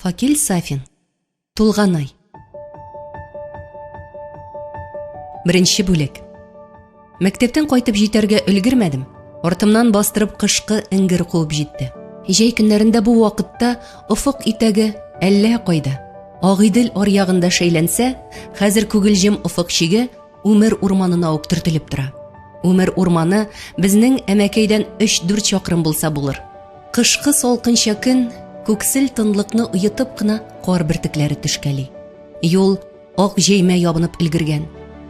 Факил Сафин. Тулғанай. Бірінші бөлек. Мәктептен қайтып жетерге үлгермәдім. Ортымнан бастырып қышқы іңгір қуып жетті. Жай күннәрендә бу вакытта офык итәге әллә кайда. Агыйдел аръягында шәйләнсә, хәзер күгелҗем офык чиге Үмер урманына ук төртелеп тора. Үмер урманы безнең әмәкәйдән 3-4 чакрым булса булыр. Кышкы салкынча көн күксел тынлыкны уятып кына кар бөртекләре төшкәли. Юл ак җәймә ябынып өлгергән.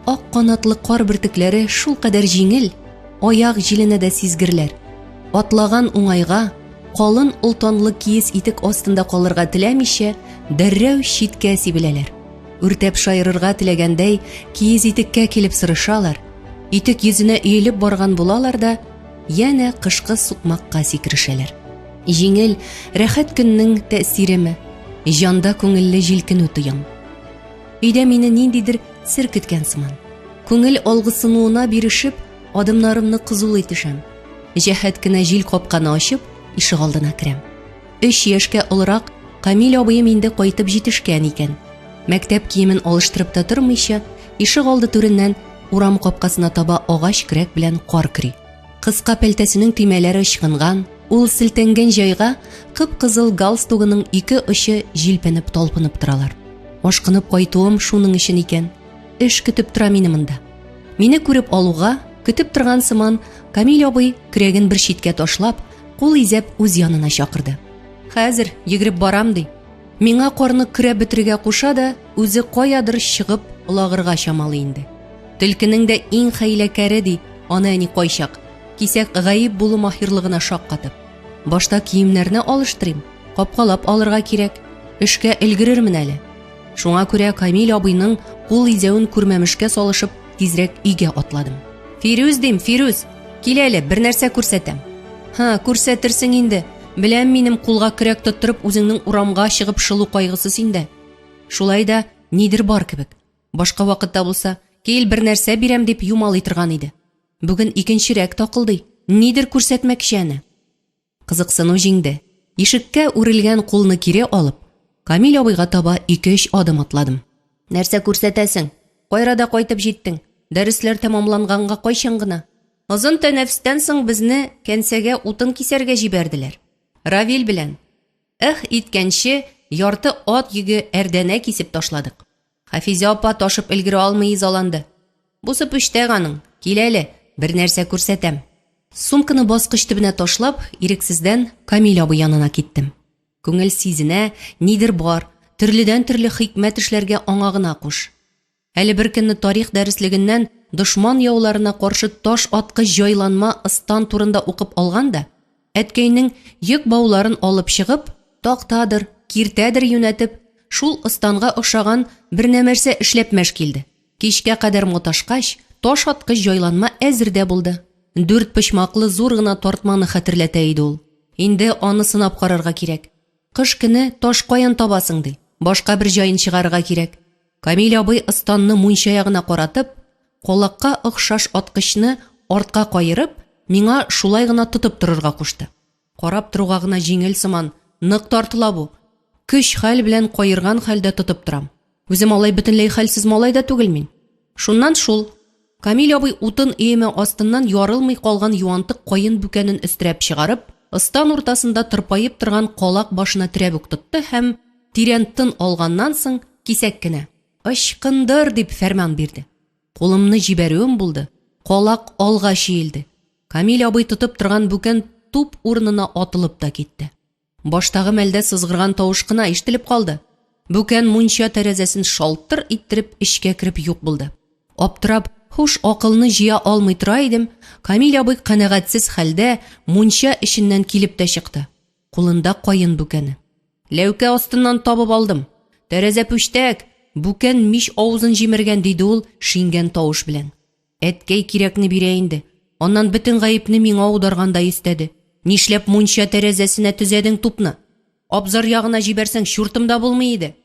Ак канатлы кар бөртекләре шул кадәр җиңел, аяк җиленә дә сизгерләр. Атлаган уңайга, калын ултанлы киез итек астында калырга теләмичә, дәррәү читкә сибеләләр. Үртәп шаярырга теләгәндәй, киез итеккә килеп сырышалар. Итек йөзенә өелеп барган булалар да, янә кышкы сукмакка сикерешәләр. Җиңел, рәхәт көннең тәэсиреме, җанда күңелле җилкенү тоям. Өйдә мине ниндидер сер көткән сыман. Күңел алгысынуына бирешеп, адымнарымны кызулый төшәм. Җәһәт кенә җил капканы ачып, ишек алдына керәм. 3 яшькә олырак Камил абыем инде кайтып җитешкән икән. Мәктәп киемен алыштырып та тормыйча, ишек алды түреннән урам капкасына таба агач көрәк белән кар кри. Кыска пәлтәсенең төймәләре ычкынган, ул селтәнгән җайга кып-кызыл галстугының 2 очы җилпенеп талпынып торалар. Ашкынып кайтуым шуның өчен икән. Эш көтеп тора мине монда. Мине күреп алуга, көтеп торган сыман, Камил абый көрәген бер читкә ташлап, кул изәп үз янына чакырды. Хәзер йөгереп барам ди. Миңа карны көрәп бетрегә куша да, үзе каядыр чыгып улагырга чамалы инде. Төлкенең дә иң хәйләкәре ди, аны әни кайчак. Кисәк гаип булу маһирлыгына шаккатып. Башта киемнәрне алыштырыйм, капкалап алырга кирәк. Эшкә өлгерермен әле. Шуңа күрә Камил абыйның кул изәвен күрмәмешкә салышып, тизрәк өйгә атладым. Фирүз дим, Фирүз, кил әле, бер нәрсә күрсәтәм. Ха, күрсәтерсең инде. Беләм минем кулга көрәк тоттырып үзеңнең урамга чыгып шылу кайгысы синдә. Шулай да нидер бар кебек. Башка вакытта булса, кил бер нәрсә бирәм дип юмалый торган иде. Бүген икенчерәк такылдый. Нидер күрсәтмәкче аны. Кызыксыну җиңде. Ишеккә үрелгән кулны кире алып, Камил абыйга таба 2-3 адым атладым. Нәрсә күрсәтәсең? Кайрада кайтып җиттең? Дәресләр тәмамланганга кайчан гына? Озын тәнәфестән соң безне кәнсәгә утын кисәргә җибәрделәр. Равил белән. Иткәнче ярты ат йөге әрдәнә кисеп ташладык. Хафиза апа ташып өлгерә алмый изаланды. Бусып үштәг аның. Кил әле, бер нәрсә күрсәтәм. Сумканы баскыч төбенә ташлап, ирексездән Камил абый янына киттем. Күңел сизенә, нидер бар, төрледән төрле хикмәт эшләргә аңа гына куш. Әле бер көнне тарих дәреслегеннән дошман яуларына каршы таш аткыч җайланма ыстан турында укып алганда, әткәйнең йөк бауларын алып чыгып, тактадыр, киртәдер юнәтеп, шул ыстанга охшаган бер нәрсә эшләпмәш килде. Кичкә кадәр маташкач, таш аткыч җайланма әзердә булды. 4 почмаклы зур гына тартманы хәтерләтә иде ул. Инде аны сынап карарга кирәк. Кыш көне таш каян табасың ди. Башка бер җаен чыгарырга кирәк. Камил абый ыстанны мунча ягына каратып, колакка охшаш аткычны артка кайырып, миңа шулай гына тотып торырга кушты. Карап торуга гына җиңел сыман, нык тартыла бу. Көч хәл белән кайырган хәлдә тотып торам. Үзем алай бөтенләй хәлсез малай да түгел мин. Шуннан шул Камил абый утын өеме астыннан ярылмый калган юантык кайын бүкәнен өстерәп чыгарып, ыстан уртасында тырпаеп торган калак башына терәп үк тотты һәм тирән тын алганнан соң кисәк кенә «Ычкындыр» дип фәрман бирде. Кулымны җибәрүем булды. Калак алга чиелде. Камил абый тотып торган бүкән туп урынына атылып та китте. Баштагы мәлдә сызгырган тавыш кына ишетелеп калды. Бүкән мунча тәрәзәсен шалтыр иттереп эчкә кирип юк булды. Аптырап, хуш акылны җыя алмый тора идем, Камил абый канәгатьсез хәлдә мунча эченнән килеп тә чыкты. Кулында кайын бүкәне. Ләүкә астыннан табып алдым. Тәрәзә пүштәк, бүкән мич авызын җимергән диде ул шингән тавыш белән. Әткәй кирәкне бирә инде. Аннан бөтен гаепне миңа аударганда истәде. Нишләп мунча тәрәзәсенә төзәдең тупны? Абзар ягына җибәрсәң шуртымда булмый иде.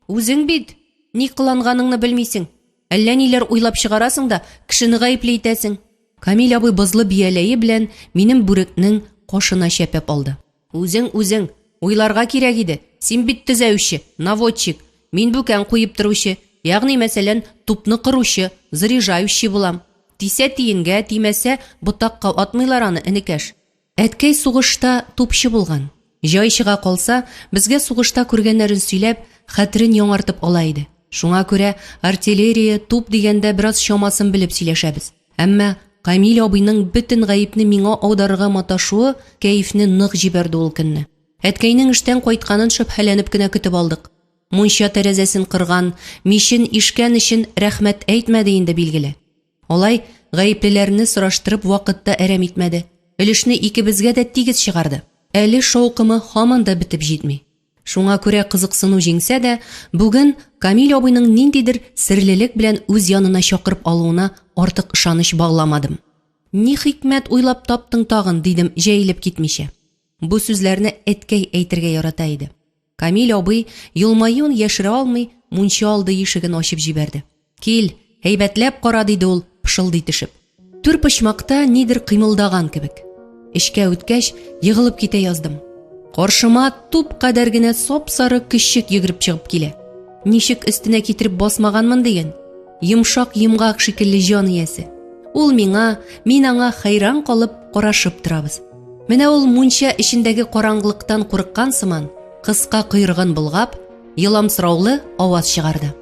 Үзең бит, ни кыланганыңны белмисең. Әллә ниләр уйлап чыгарасың да, кешене гаепле итәсең. Камил абый бызлы бияләе белән минем бүрекнең кашына чәпәп алды. Үзең, уйларга кирәк иде. Син бит төзәүче, наводчик, мин бүкән куеп торучы, ягъни мәсәлән, тупны кыручы, заряжающий булам. Тисә тиенгә, тимәсә, ботакка атмыйлар аны, энекәш. Әткәй сугышта тупчы булган. Җай чыга калса, безгә сугышта күргәннәрен сөйләп, хәтерен яңартып ала иде. Шуңа күрә артиллерия, туп дигәндә бераз чамасын белеп сөйләшәбез. Әмма Камил абыйның бөтен гаепне миңа аударырга маташуы кәефне нык җибәрде ул көнне. Әткәйнең эштән кайтканын шөбһәләнеп кенә көтеп алдык. Мунча тәрәзәсен кырган, мишен ишкән өчен рәхмәт әйтмәде инде билгеле. Алай гаеплеләрне сораштырып вакытта әрәм итмәде. Өлешне икебезгә дә тигез чыгарды. Әле шаукымы һаман да битеп җитми. Шуңа күрә кызыксыну җиңсә дә, бүген Камил абыйның ниндидер серлелек белән үз янына чакырып алуына артык ышаныч багламадым. Ни хикмәт уйлап таптың тагын, дидем җәйлеп китмичә. Бу сүзләрне әткәй әйтергә ярата иде. Камил абый елмаюын яшерә алмый, мунча алды ишеген ачып җибәрде. Кил, һәйбәтләп кара, диде ул, пышылдый төшеп. Түр почмакта нидер кыймылдаган кебек. Эшкә үткәч, егылып китә яздым. Каршыма туп кадәр генә сап-сары кишек йөгереп чыгып килә. Ничек өстенә китереп басмаганмын дигән. Йомшак йомгак шикелле җан иясе. Ул миңа, мин аңа хәйран калып карашып торабыз. Менә ул мунча эчендәге караңгылыктан курыккан сыман, кыска койрыгын болгап, йыламсыраулы аваз чыгарды.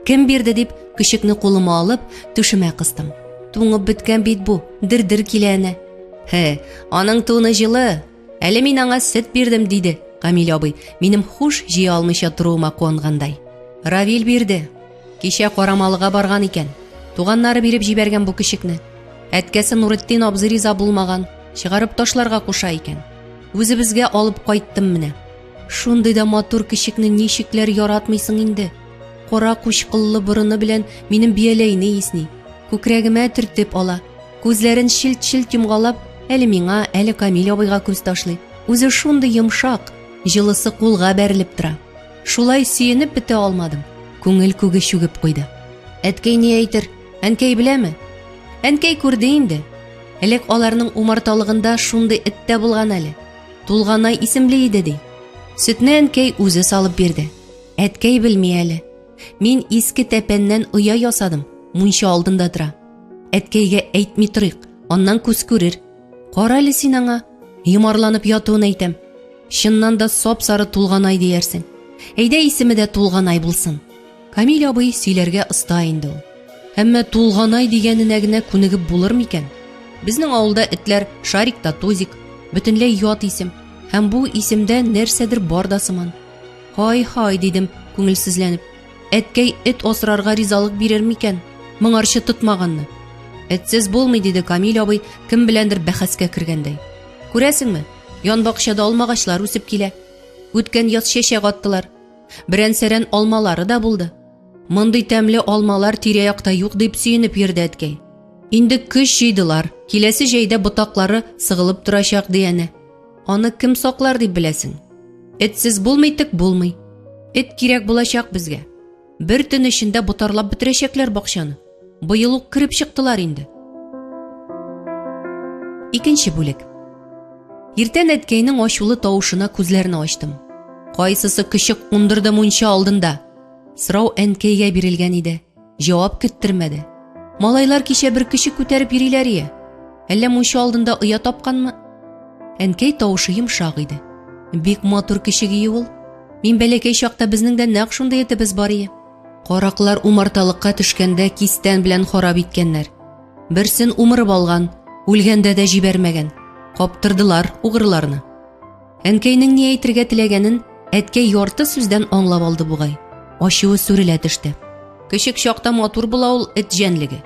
Кем бирде дип, кишекне кулыма алып, түшемә кыстым. Туңып беткән бит бу, дир-дир килә әнә. Аның туны җылы. Әле мин аңа сөт бирдем, диде Камил абый, минем хуш җыя алмыйча торуыма куангандай. Равил бирде. Кичә Карамалыга барган икән. Туганнары биреп җибәргән бу кишекне. Әткәсе Нуретдин абзый риза булмаган, чыгарып ташларга куша икән. Үзебезгә алып кайттым менә. Шундый да матур кишекне ничекләр яратмыйсың инде. Кара кучкыллы борыны белән минем бияләйне исни. Күкрәгемә төртеп ала. Күзләрен шилт-шилт йомгалап, әле миңа, әле Камил абыйга күз ташлый. Үзе шундый йомшак, җылысы кулга бәрелеп тора. Шулай сөенеп бетә алмадым. Күңел күге чүгеп куйды. Әткәй ни әйтер? Әнкәй беләме? Әнкәй күрде инде. Элек аларның умарталыгында шундый эттә булган әле. Тулганай исемле иде ди. Сөтне әнкәй үзе салып бирде. Әткәй белми әле. Мин иске тәпәннән оя ясадым. Мунча алдында тора. Әткәйгә әйтми торыйк, аннан күз күрер. Кара әле син аңа, йомарланып ятуын әйтәм. Чыннан да сап-сары Тулганай диярсең. Әйдә исеме дә Тулганай булсын. Камил абый сөйләргә оста инде ул. Әмма Тулганай дигәненә генә күнегеп булыр микән? Безнең авылда этләр Шарик та Тузик, бөтенләй ят исем. Һәм бу исемдә нәрсәдер бар да сыман. Һай-һай, дидем күңелсезләнеп. Әткәй эт асрарга ризалык бирер микән? Моңарчы тотмаганны. Этсез булмый, диде Камил абый, кем беләндер бәхәскә кергәндәй. Күрәсеңме? Янбакчада алмагачлар үсеп килә. Үткән яз чәчәк аттылар. Берән-сәрән алмалары да булды. Мондый тәмле алмалар тирә-якта юк, дип сөенеп йөрде әткәй. Инде көч җыйдылар. Киләсе җәйдә ботаклары сыгылып торачак дияне. Аны кем саклар дип беләсең? Этсез булмый, тик булмый. Эт кирәк булачак безгә. Бер төн эчендә ботарлап бетерәчәкләр бакчаны. Быел ук кирип чыктылар инде. Икенче бүлек. Иртән әткәйнең ачулы тавышына күзләрне ачтым. Кайсысы кишек кундырды мунча алдында? Сорау әнкәйгә бирелгән иде. Җавап көттермәде. Малайлар кичә бер кишек күтәреп йөриләр ие. Әллә мунча алдында оя тапканмы? Әнкәй тавышы йомшак иде. Бик матур кишек ие ул. Мин бәләкәй чакта безнең дә нәкъ шундый этебез бар ие. Караклар умарталыкка төшкәндә кистән белән харап иткәннәр. Берсен умырып алган, үлгәндә дә җибәрмәгән. Каптырдылар угырларны. Әнкәйнең ни әйтергә теләгәнен әткәй ярты сүздән аңлап алды бугай. Ачуы сүрелә төште. Кишек чакта матур була ул эт җәнлеге.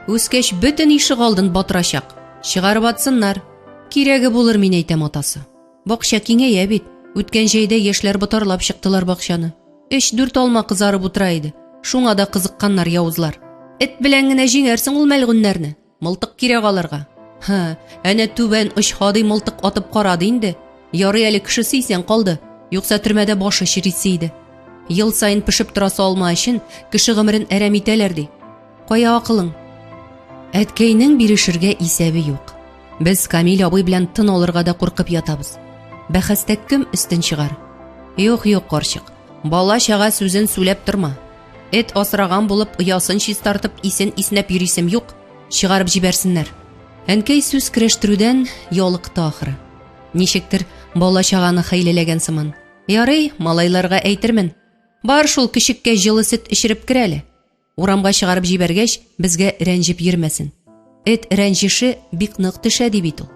Үскәч бөтен ишек алдын батырачак. Чыгарып атсыннар. Кирәге булыр, мин әйтәм атасы. Бакча киңәя бит. Үткән җәйдә яшьләр ботарлап чыктылар бакчаны. 3-4 алма кызарып утыра иде. Шуңа да кызыкканнар яузлар. Эт белән генә җиңәрсең ул мәлгүннәрне. Мылтык кирәк алырга. Әнә түбән очхадый мылтык атып карады инде. Ярый әле кешесе исән калды. Юкса төрмәдә башы чирисе иде. Ел сайын пешеп торасы алма өчен кеше гомерен әрәм итәләр ди. Кая акылың? Әткәйнең бирешергә исәбе юк. Без Камил абый белән тын алырга да куркып ятабыз. Бәхәстә кем өстен чыгар? Юк, карчык. Бала чага сүзен сүләп торма. Эт асраган булып, оясын чистартып, исен иснәп йөрисем юк. Чыгарып җибәрсеннәр. Әнкәй сүз керештерүдән ялыкты ахыры. Ничектер бала чаганы хәйләләгән сыман. Ярый, малайларга әйтермен. Бар шул кичеккә җылы сөт эчереп кер әле. Урамга чыгарып җибәргәч, безгә рәнҗеп йөрмәсен. Эт рәнҗеше бик нык төшә ди бит ул.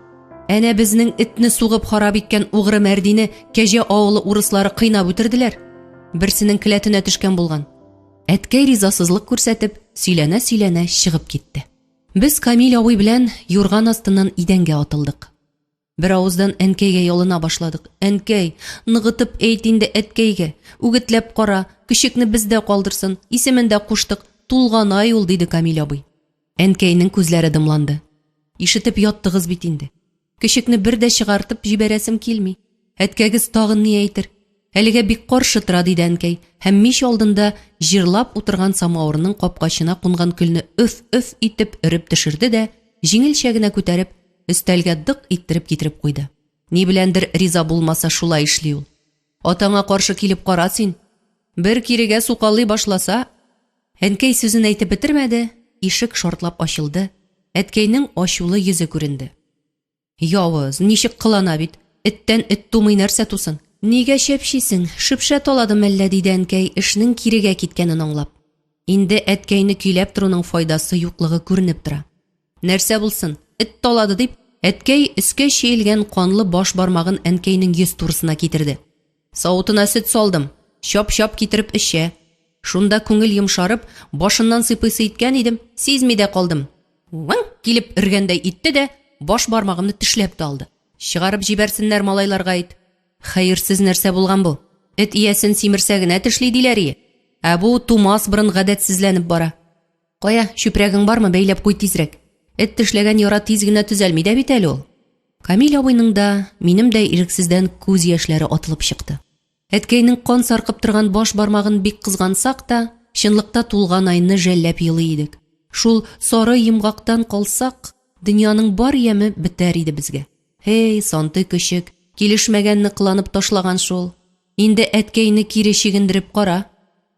Әнә безнең этне сугып харап иткән угры мәрдине кәҗә авылы урыслары кыйнап үтерделәр. Берсенең келәтенә төшкән булган. Әткәй ризасызлык күрсәтеп, сөйләнә-сөйләнә чыгып китте. Без Камил абый белән юрган астыннан идәнгә атылдык. Бер авыздан әнкәйгә ялына башладык. Әнкәй, ныгытып әйт инде әткәйгә. Үгетләп кара, кичекне бездә калдырсын. Исемен дә куштык. Тулганай ул, диде Камил абый. Әнкәйнең күзләре дымланды. Ишетеп яттыгыз бит инде. Кичекне бер дә чыгартып җибәрәсем килми. Әткәгез тагын ни әйтер? Әлегә бик каршы тора, диде әнкәй. Һәм мич алдында җырлап утырган самавырның капкачына кунган көлне өф-өф итеп өреп төшерде дә, җиңелчә генә күтәреп, өстәлгә дык иттереп китереп куйды. Ни беләндер риза булмаса шулай эшли ул. Атаңа каршы килеп кара син. Бер кирегә сукалый башласа, әнкәй сүзен әйтеп бетермәде, ишек шартлап ачылды. Әткәйнең ачулы йөзе күренде. Явыз, ничек кылана бит? Эттән эт тумый нәрсә тусын? Нигә шәпшисең? Шөпшә таладым әллә, диде әнкәй, эшнең кирегә киткәнен аңлап. Инде әткәйне көйләп торуның файдасы юклыгы күренеп тора. Нәрсә булсын? Эт талады дип, әткәй өскә шиелгән канлы баш бармагын әнкәйнең йөз турысына китерде. Савытына сөт салдым. Шап-шап китереп эчә. Шунда күңел йомшарып, башыннан сыйпыйсы иткән идем, сизми дә калдым. Ваң килеп өргәндәй итте дә, баш бармагымны тешләп тә алды. Чыгарып җибәрсеннәр малайларга әйт. Хәерсез нәрсә булган бу? Эт иясен симерсә генә тешли диләр ие. Ә бу тумас борын гадәтсезләнеп бара. Кая, чүпрәгең бармы, бәйләп куй тизрәк. Эт тешләгән яра тиз генә төзәлми дә бит әле ул. Камил абыйның да, минем дә ирексездән күз яшьләре атылып чыкты. Әткәйнең кан саркып торган баш бармагын бик кызгансак та, чынлыкта Тулганайны жәлләп елый идек. Шул сары йомгактан калсак, дөньяның бар яме бетәр иде безгә. Хей, санты кичек, килешмәгәнне кыланып ташлаган шул. Инде әткәйне кире чигендереп кара.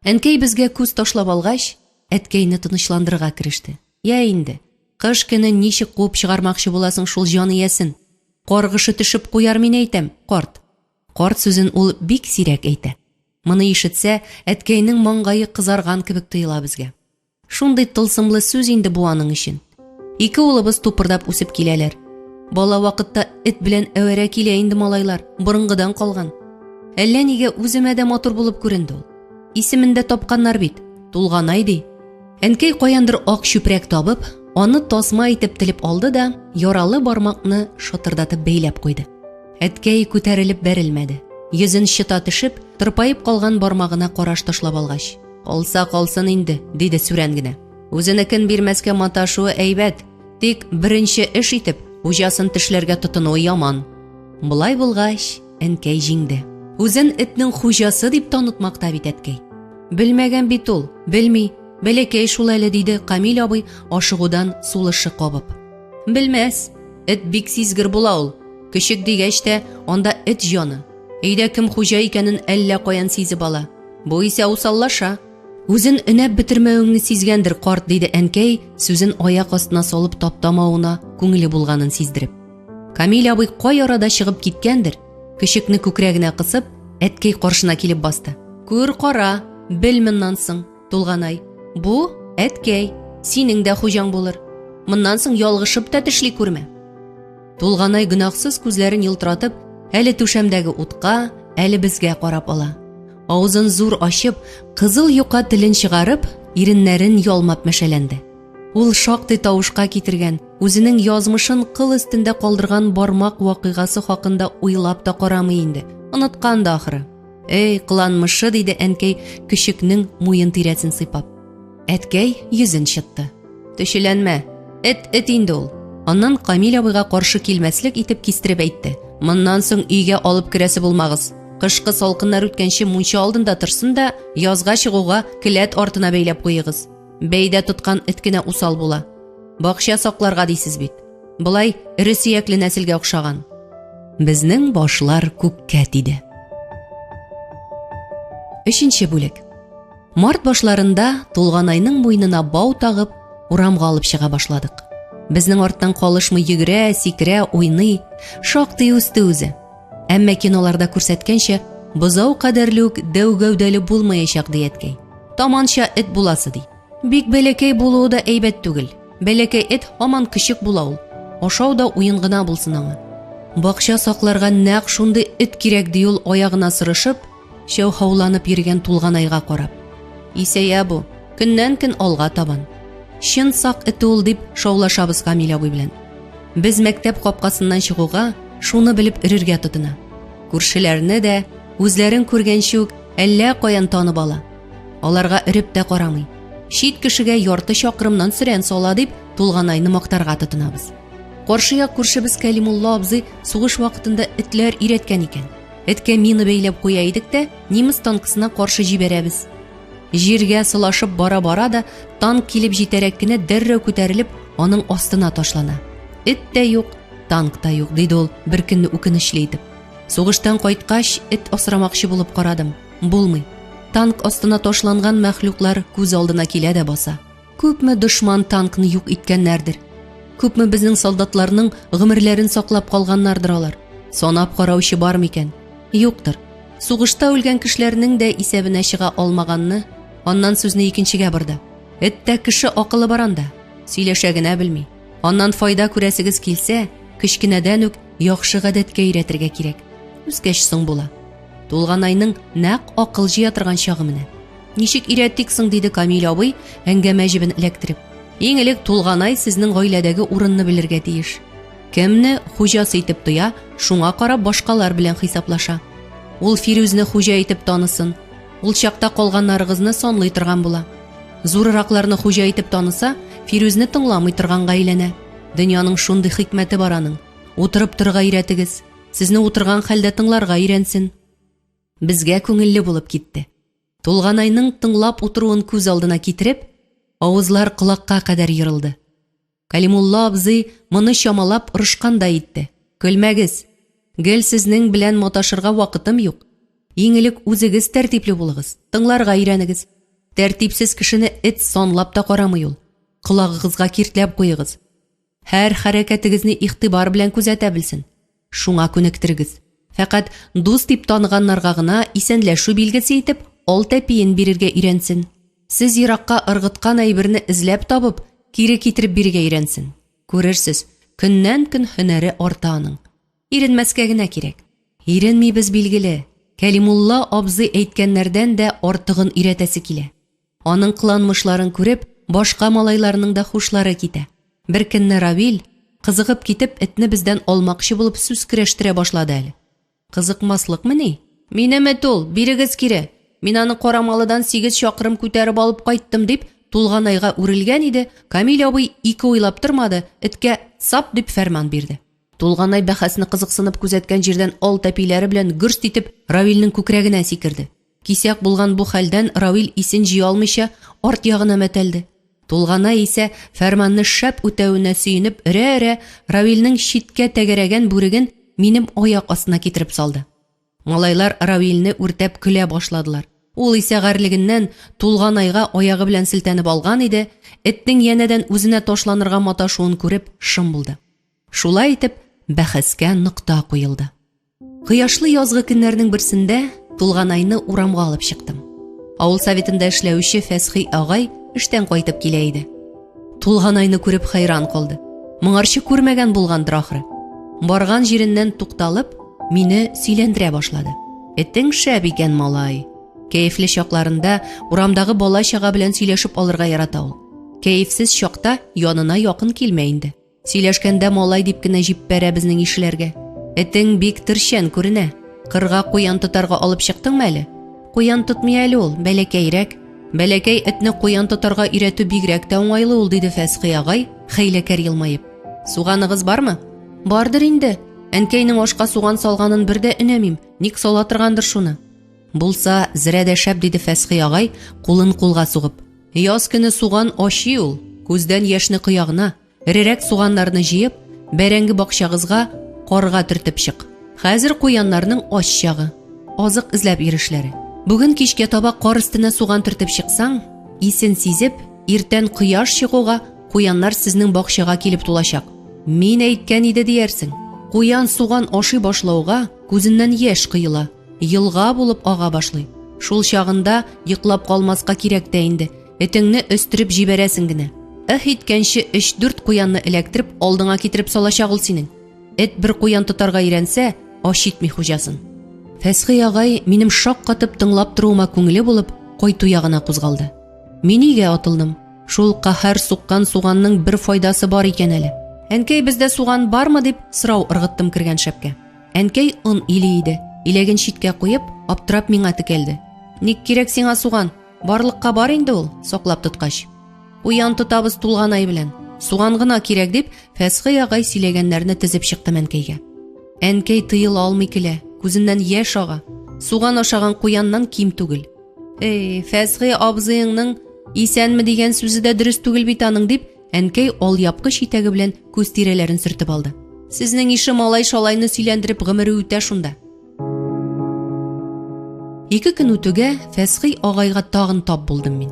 Әнкәй безгә күз ташлап алгач, әткәйне тынычландырырга кереште. Я инде, кыш көне ничек куып чыгармакчы буласың шул җан иясен? Каргышы төшеп куяр, мин әйтәм, карт. Карт сүзен ул бик сирәк әйтә. Моны ишетсә, әткәйнең маңгае кызарган кебек тоела безгә. Шундый тылсымлы сүз инде бу аның өчен. Ике улыбыз тупырдап үсеп киләләр. Бала вакытта эт белән әвәрә килә инде малайлар, борынгыдан калган. Әллә нигә үземә дә матур булып күренде ул. Исемендә тапканнар бит, Тулганай ди. Әнкәй каяндыр ак чүпрәк табып, аны тасма итеп телеп алды да, яралы бармакны шатырдатып бәйләп куйды. Әткәй күтәрелеп бәрелмәде. Йөзен чыта төшеп, тырпайып калган бармагына караш ташлап алгач, "Калса калсын инде", диде сүрән генә. Үзенекен бирмәскә маташуы әйбәт, тик беренче эш итеп хуҗасын тешләргә тотынуы яман. Булай булгач, әнкәй җиңде. Үзен этнең хуҗасы дип танытмакта бит әткәй. Белмәгән бит ул, белми. Бәләкәй шул әле, диде Камил абый ашыгудан сулышы кабып. Белмәс, эт бик сизгер була ул. Кичек дигәч тә, анда эт җаны. Өйдә кем хуҗа икәнен әллә каян сизеп ала. Бу исә усаллаша. Үзен өнәп бетермәвеңне сизгәндер карт, диде әнкәй, сүзен аяк астына салып таптамавына күңеле булганын сиздереп. Камил абый кай арада чыгып киткәндер, кичекне күкрәгенә кысып, әткәй каршына килеп басты. Күр кара, бел моннан соң, Тулганай. Бу әткәй, синең дә хуҗаң булыр. Моннан соң ялгышып та тешли күрмә. Тулганай гөнаһсыз күзләрен йылтыратып, әле түшәмдәге утка, әле безгә карап ала. Авызын зур ачып, кызыл юка телен чыгарып, иреннәрен ялмап мәшәләнде. Ул шактый тавышка китергән, үзенең язмышын кыл өстендә калдырган бармак вакыйгасы хакында уйлап та карамый инде. Оныткан да ахыры. Эй, кыланмышы, диде әнкәй кичекнең муен тирәсен сыйпап. Әткәй йөзен чытты. Төшеләнмә, эт инде ул. Аннан Камил абыйга каршы килмәслек итеп кистереп әйтте. Моннан соң өйгә алып керәсе булмагыз. Кышкы салкыннар үткәнче мунча алдында торсын да, язга чыгуга келәт артына бәйләп куегыз. Бәйдә тоткан эт кенә усал була. Бакча сакларга дисез бит. Булай ире сөякле нәселгә охшаган. Безнең башлар күккә тиде. 3-нче бүлек. Март башларында Тулганайның муйнына бау тагып, урамга алып чыга башладык. Безнең арттан калышмый йөгерә, сикерә, уйный, шактый үсте үзе. Әмма киноларда күрсәткәнчә, бозау кадәрле үк дәү гәүдәле булмаячак дияткәй. Таманча эт буласы ди. Бик бәләкәй булуы да әйбәт түгел. Бәләкәй эт һаман кичек була ул. Ашау да уен гына булсын аңа. Бакча сакларга нәкъ шундый эт кирәк ди ул, аягына сырышып, шәү хауланып йөргән Тулганайга карап. Исәя бу, көннән-көн алга табан. Чын сак эт ул дип шаулашабыз Камил абый белән. Без мәктәп капкасыннан чыгуга, шуны белеп ирергә тотына. Күршеләрне дә үзләрен күргәнче үк әллә каян танып ала. Аларга иреп тә карамый. Шит кешегә ярты чакрымнан сөрән сала дип Тулганайны мактарга тотынабыз. Каршыяк күршебез Кәлимулла абзый сугыш вакытында этләр иреткән икән. Эткә мина бәйләп куя идек тә немец танкысына каршы җибәрәбез. Җиргә сылашып бара-бара да танк килеп җитәрәк кенә дәррәү күтәрелеп, аның астына ташлана. Эт тә юк, танк та юк, диде ул бер көнне үкенечле итеп. Сугыштан кайткач, эт асрамакчы булып карадым. Булмый. Танк астына ташланган мәхлуклар күз алдына килә дә баса. Күпме дошман танкны юк иткәннәрдер. Күпме безнең солдатларның гомерләрен саклап калганнардыр алар. Санап караучы бар микән? Юктыр. Сугышта үлгән кешеләрнең дә исәбенә чыга алмаганны, аннан сүзне икенчегә борды. Эттә кеше акылы баранда, сөйләшә генә белми. Аннан файда күрәсегез килсә, кичкенәдән үк яхшы гадәткә өйрәтергә кирәк. Үзгәч соң була. Тулганайның нәкъ акыл җыя торган чагы менә. Ничек өйрәттек соң, диде Камил абый әңгәмә җибен эләктереп. Иң элек Тулганай сезнең гаиләдәге урынны белергә тиеш. Кемне хуҗасы итеп тоя, шуңа карап башкалар белән хисаплаша. Ул Фирүзне хуҗа итеп танысын. Ул чакта калганнарыгызны санлый торган була. Зурыракларны хуҗа итеп таныса, Фирүзне тыңламый торганга әйләнә. Дөньяның шундый хикмәте бар аның. Утырып торырга өйрәтегез. Сезне утырган хәлдә тыңларга өйрәнсен. Безгә күңелле булып китте. Тулганайның тыңлап утыруын күз алдына китереп, авызлар колакка кадәр йырылды. Кәлимулла абзый моны чамалап ырышканда итте. Көлмәгез. Гел сезнең белән маташырга вакытым юк. Иң элек үзегез тәртипле булыгыз, тыңларга өйрәнегез. Тәртипсез кешене эт санлап та карамый ул. Колагыгызга киртләп куегыз. Һәр хәрәкәтегезне игътибар белән күзәтә белсен. Шуңа күнектерегез. Фәкать дус дип таныганнарга гына исәнләшү билгесе итеп ал тәпиен бирергә өйрәнсен. Сез еракка ыргыткан әйберне эзләп табып, кире китереп бирергә өйрәнсен. Күрерсез, көннән-көн һөнәре арта аның. Иренмәскә генә кирәк. Иренмибез билгеле. Кәлимулла абзый әйткәннәрдән дә артыгын өйрәтәсе килә. Аның кыланмышларын күреп, башка малайларның да хушлары китә. Бер көнне Равил, кызыгып китеп, этне бездән алмакчы булып сүз көрәштерә башлады әле. Кызыкмаслыкмы ни? Минем эт ул, бирегез кире. Мин аны Карамалыдан 8 чакрым күтәреп алып кайттым дип, Тулганайга үрелгән иде. Камил абый ике уйлап тормады, эткә сап дип фәрман бирде. Тулганай бәхәсне кызыксынып күзәткән җирдән ал тәпиләре белән гөрст итеп Равилнең күкрәгенә сикерде. Кисәк булган бу хәлдән Равил исен җыя алмыйча арт ягына мәтәлде. Тулганай исә фәрманны шәп үтәвенә сөенеп, эрә-эрә Равилнең читкә тәгәрәгән бүреген минем аяк астына китереп салды. Малайлар Равилне үртәп көлә башладылар. Ул исә гарлыгыннан Тулганайга аягы белән селтәнеп алган иде, эттең янәдән үзенә ташланырга маташуын күреп шым булды. Шулай итеп, бәхәскә нокта куелды. Кояшлы язгы көннәрнең берсендә Тулганайны урамга алып чыктым. Авыл советында эшләүче Фәсхи агай эштән кайтып килә иде. Тулганайны күреп хайран калды. Моңарчы күрмәгән булгандыр ахры. Барган җиреннән тукталып, мине сөйләндерә башлады. Этең шәп икән, малай. Кәефле чакларында урамдагы бала чага белән сөйләшеп алырга ярата ул. Кәефсез чакта янына якын килмә инде. Сөйләшкәндә малай дип кенә җиппәрә безнең ишеләргә. Этең бик тырчан күренә. Кырга куян тотарга алып чыктыңмы әле? Куян тотмый әле ул, бәләкәйрәк. Бәләкәй этне куян тотарга өйрәтү бигрәк тә уңайлы ул, диде Фәсхи агай, хәйләкәр елмаеп. Суганыгыз бармы? Бардыр инде. Әнкәйнең ашка суган салганын бер дә өнәмим. Ник сала торгандыр шуны? Булса, зрәдә шәп, диде Фәсхи агай, кулын кулга сугып. Яз көне суган ашый ул, күздән яшьне кыягына. Эрерәк суганнарны җыеп, бәрәңге бакчагызга карга төртеп чык. Хәзер куяннарның аш чагы. Азык эзләп ирешләре. Бүген кичкә таба кар өстенә суган төртеп чыксаң, исен сизеп, иртән кояш чыгуга куяннар сезнең бакчага килеп тулачак. Мин әйткән иде диярсең. Куян суган ашый башлауга күзеннән яшь кыйыла, елга булып ага башлый. Шул чагында йоклап калмаска кирәк тә инде. Этеңне өстереп җибәрәсең генә. Иткәнче 3-4 куянны эләктереп алдыңа китереп салачак ул синең. Эт бер куян тотарга өйрәнсә, аш итми хуҗасын. Фәсхи агай минем шаккатып тыңлап торуыма күңеле булып, кайту ягына кузгалды. Мин өйгә атылдым. Шул каһәр суккан суганның бер файдасы бар икән әле. Әнкәй, бездә суган бармы дип сорау ыргыттым кергән шәпкә. Әнкәй он иле иде. Иләген читкә куеп, аптырап миңа текәлде. Ник кирәк сиңа суган? Барлыкка бар инде ул, саклап тоткач. Уян тотабыз тулган ай белән. Суган гына кирәк дип, Фәсхи агай сөйләгәннәрне тизеп чыктым әнкәйгә. Әнкәй тыела алмый килә, күзеннән яшь ага. Суган ашаган куяннан ким түгел. Фәсхи абзыеңның исәнме дигән сүзе дә дөрес түгел бит аның дип, әнкәй алъяпкыч итәге белән күз тирәләрен сөртеп алды. Сезнең ише малай шалайны сөйләндереп гомере үтә шунда. 2 көн үтүгә Фәсхи агайга тагын тап булдым мин.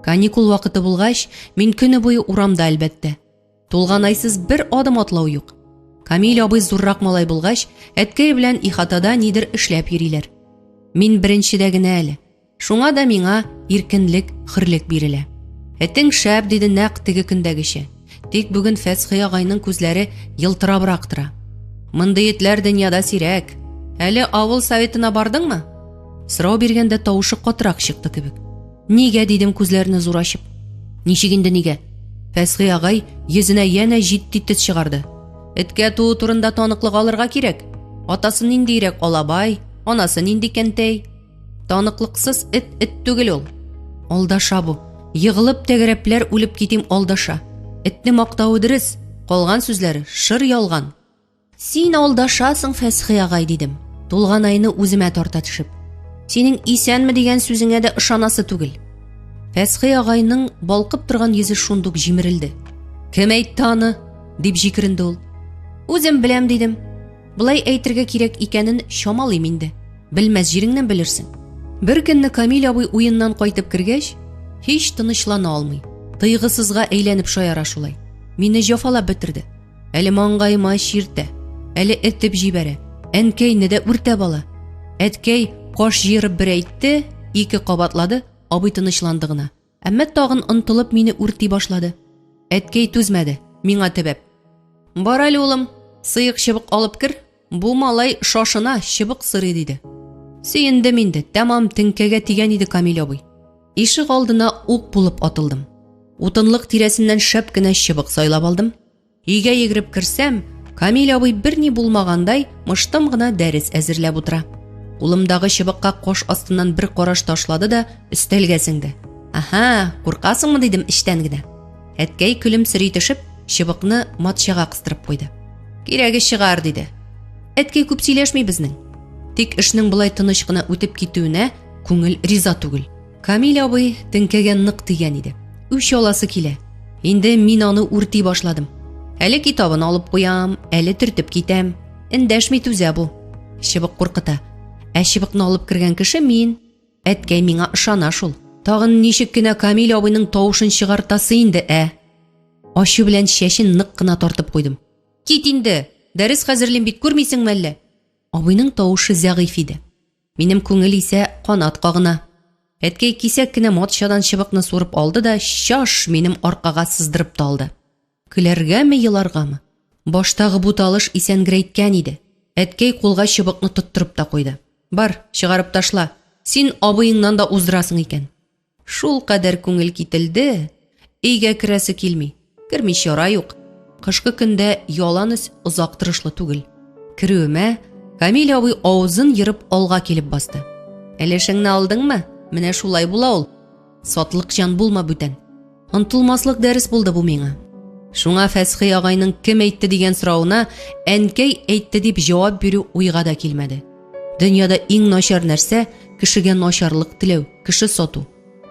Каникул вакыты булгач, мин көне буе урамда әлбәттә. Тулган айсыз бер адым атлау юк. Камил абый зуррак малай булгач, әткәй белән ихатада нидер эшләп йөриләр. Мин беренчедә генә әле. Шуңа да миңа иркенлек, хирлек бирелә. Этең шәп диде нәкъ теге көндәгечә. Тик бүген Фәсхи агайның күзләре йылтырабрак тора. Мондый этләр дөньяда сирәк. Әле авыл советына бардыңмы? Сорау биргәндә тавышы катырак чыкты кебек. Нигә дидем күзләрне зур ачып. Ничек инде нигә? Фәсхи агай йөзенә янә җитди төс чыгарды. Эткә туу турында таныклык алырга кирәк. Атасы ниндирәк алабай, анасы нинди кәнтәй. Таныклыксыз эт түгел ул. Алдаша бу. Йыгылып тәгәрәпләр үлеп китим алдаша. Этне мактауы дөрес, калган сүзләре шыр ялган. Син алдашасың, Фәсхи агай дидем. Тулган айны үземә тарта төшеп. Синең исәнме дигән сүзеңә дә ышанасы түгел. Фәсхи агайның балкып торган йөзе шундук җимерелде. Кем әйтте аны? Дип җикеренде ул. Үзем беләм дидем. Булай әйтергә кирәк икәнен чамалыйм инде. Белмәс җиреңнән белерсең. Бер көнне Камил абый уеннан кайтып кергәч, һич тынычлана алмый. Тыйгысызга әйләнеп шаяра шулай. Мине җафалап бетерде. Әле маңгайыма чиртә, әле этеп җибәрә. Әнкәйне дә үртә бала. Әткәй каш җыерып бер әйтте, 2 кабатлады, абый тынычланды гына. Әмма тагын онтылып мине үрти башлады. Әткәй түзмәде, миңа төбәп. Бар әле улым, сыйык чыбык алып кер. Бу малай шашына чыбык сырый диде. Сөендем инде, тәмам теңкәгә тигән иде Камил абый. Ишек алдына ук булып атылдым. Утынлык тирәсеннән шәп кенә чыбык сайлап алдым. Өйгә йөгереп керсәм, Камил абый берни булмагандай мыштым гына дәрес әзерләп утыра. Улымдагы чыбыкка кош астыннан бер караш ташлады да өстәлгә сеңде. Аха, куркасыңмы дидем эчтән генә. Әткәй көлемсери төшеп, чыбыкны матчага кыстырып куйды. Кирәге чыгар диде. Әткәй күп сөйләшми безнең. Тик эшнең булай тыныч кына үтеп китүенә күңел риза түгел. Камил абый теңкәгә нык тигән иде. Үч аласы килә. Инде мин аны үрти башладым. Әле китабын алып куям, әле төртеп китәм. Эндәшми түзә бу. Чыбык куркыта. Чыбыкны алып кергән кеше мин. Әткәй миңа ышана шул. Тагын ничек кенә Камил абыйның тавышын чыгартасы инде, Ачу белән чәчен нык кына тартып куйдым. Кит инде. Дәрес хәзерлим бит, күрмисеңме әллә? Абыйның тавышы зәгыйф иде. Минем күңел исә канат кагына. Әткәй кисәк кенә матчадан чыбыкны сурып алды да шаш минем аркага сыздырып талды. Көләргәме, еларгамы? Баштагы бу талыш исәнгәрәйткән иде. Әткәй кулга чыбыкны тоттырып та куйды. Бар, чыгарып ташла. Син абыеңнан да уздырасың икән. Шул кадәр күңел кителде, өйгә керәсе килми. Керми чара юк. Кышкы көндә яланыс озак тырышлы түгел. Кирүемә Камил абый авызын йырып алга килеп басты. Әлешеңне алдыңмы? Менә шулай була ул. Сатлык җан булма бүтән. Онтылмаслык дәрес булды бу миңа. Шуңа Фәсхи агайның кем әйтте дигән сорауына әнкәй әйтте дип җавап бирү уйга да килмәде. Дөньяда иң начар нәрсә кешегә начарлык теләү, кеше сату.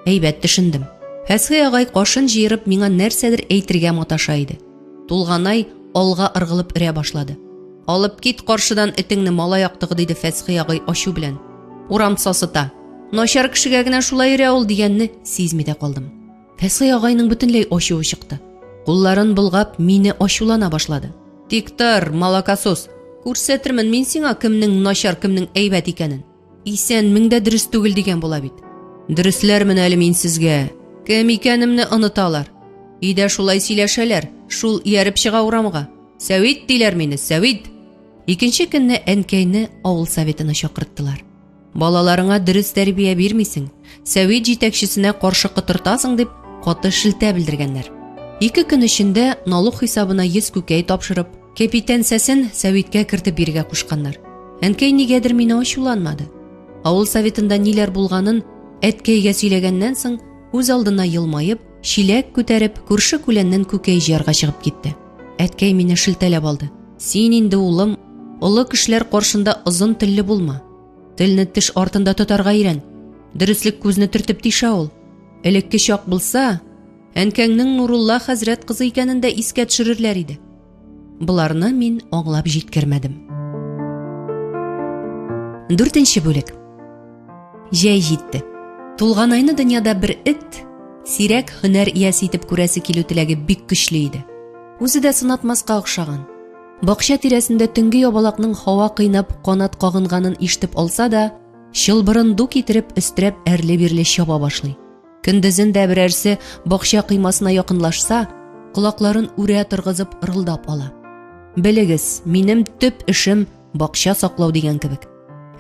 Әйбәт төшендем. Фәсхи агай кашын җыерып миңа нәрсәдер әйтергә маташа иде. Тулганай алга ыргылып өрә башлады. Алып кит каршыдан этеңне малай яктыгы диде Фәсхи агай ачу белән. Урам сасыта. Начар кешегә генә шулай өрә ул дигәнне сизми дә калдым. Фәсый агайның бөтенләй ачуы чыкты. Кулларын болгап мине ачулана башлады. Тик тор, малакасус, күрсәтермен мин сиңа кемнең начар, кемнең әйбәт икәнен. Исән меңдә дөрес түгел дигән була бит. Дөресләрмен әле мин сезгә. Кем икәнемне оныталар. Өйдә шулай сөйләшәләр, шул ияреп чыга урамга. Сәвит диләр мине, Сәвит. Икенче көнне әнкәйне авыл советына чакырттылар. Балаларыңа дөрес тәрбия бирмисең, Сәвит җитәкчесенә каршы кытыртасың дип каты шелтә белдергәннәр. 2 көн эчендә налог хисабына 100 күкәй тапшырып, капитан-сәсен Сәвиткә кертеп биргә кушканнар. Әнкәй нигәдер мине ачуланмады. Авыл советында ниләр булганын әткәйгә сөйләгәннән соң үз алдына елмаеп, шиләк күтәреп, күрше күләннән күкәй җыярга чыгып китте. Әткәй мине шелтәләп алды. Син инде улым, олы кешеләр каршында озын телле булма. Телне теш артында тотарга өйрән. Дөреслек күзне төртеп тишә ул. Элекке чак булса, әнкәңнең Нурулла хәзрәт кызы икәнен дә искә төшерерләр иде. Буларны мин аңлап җиткермәдем. 4нче бүлек. Җәй җитте. Тулганайны дөньяда бер эт сирәк һөнәр иясе итеп күрәсе килү теләге бик көчле иде. Үзе дә сынатмаска охшаган. Бакча тирәсендә төнге ябалакның һава кыйнап канат кагынганын ишетеп алса да, чылбырын ду китереп өстерәп әрле-бирле чаба башлый. Көндезен дә берәрсе бакча кыймасына якынлашса, колакларын үрә торгызып ырылдап ала. Белегез, минем төп эшем бакча саклау дигән кебек.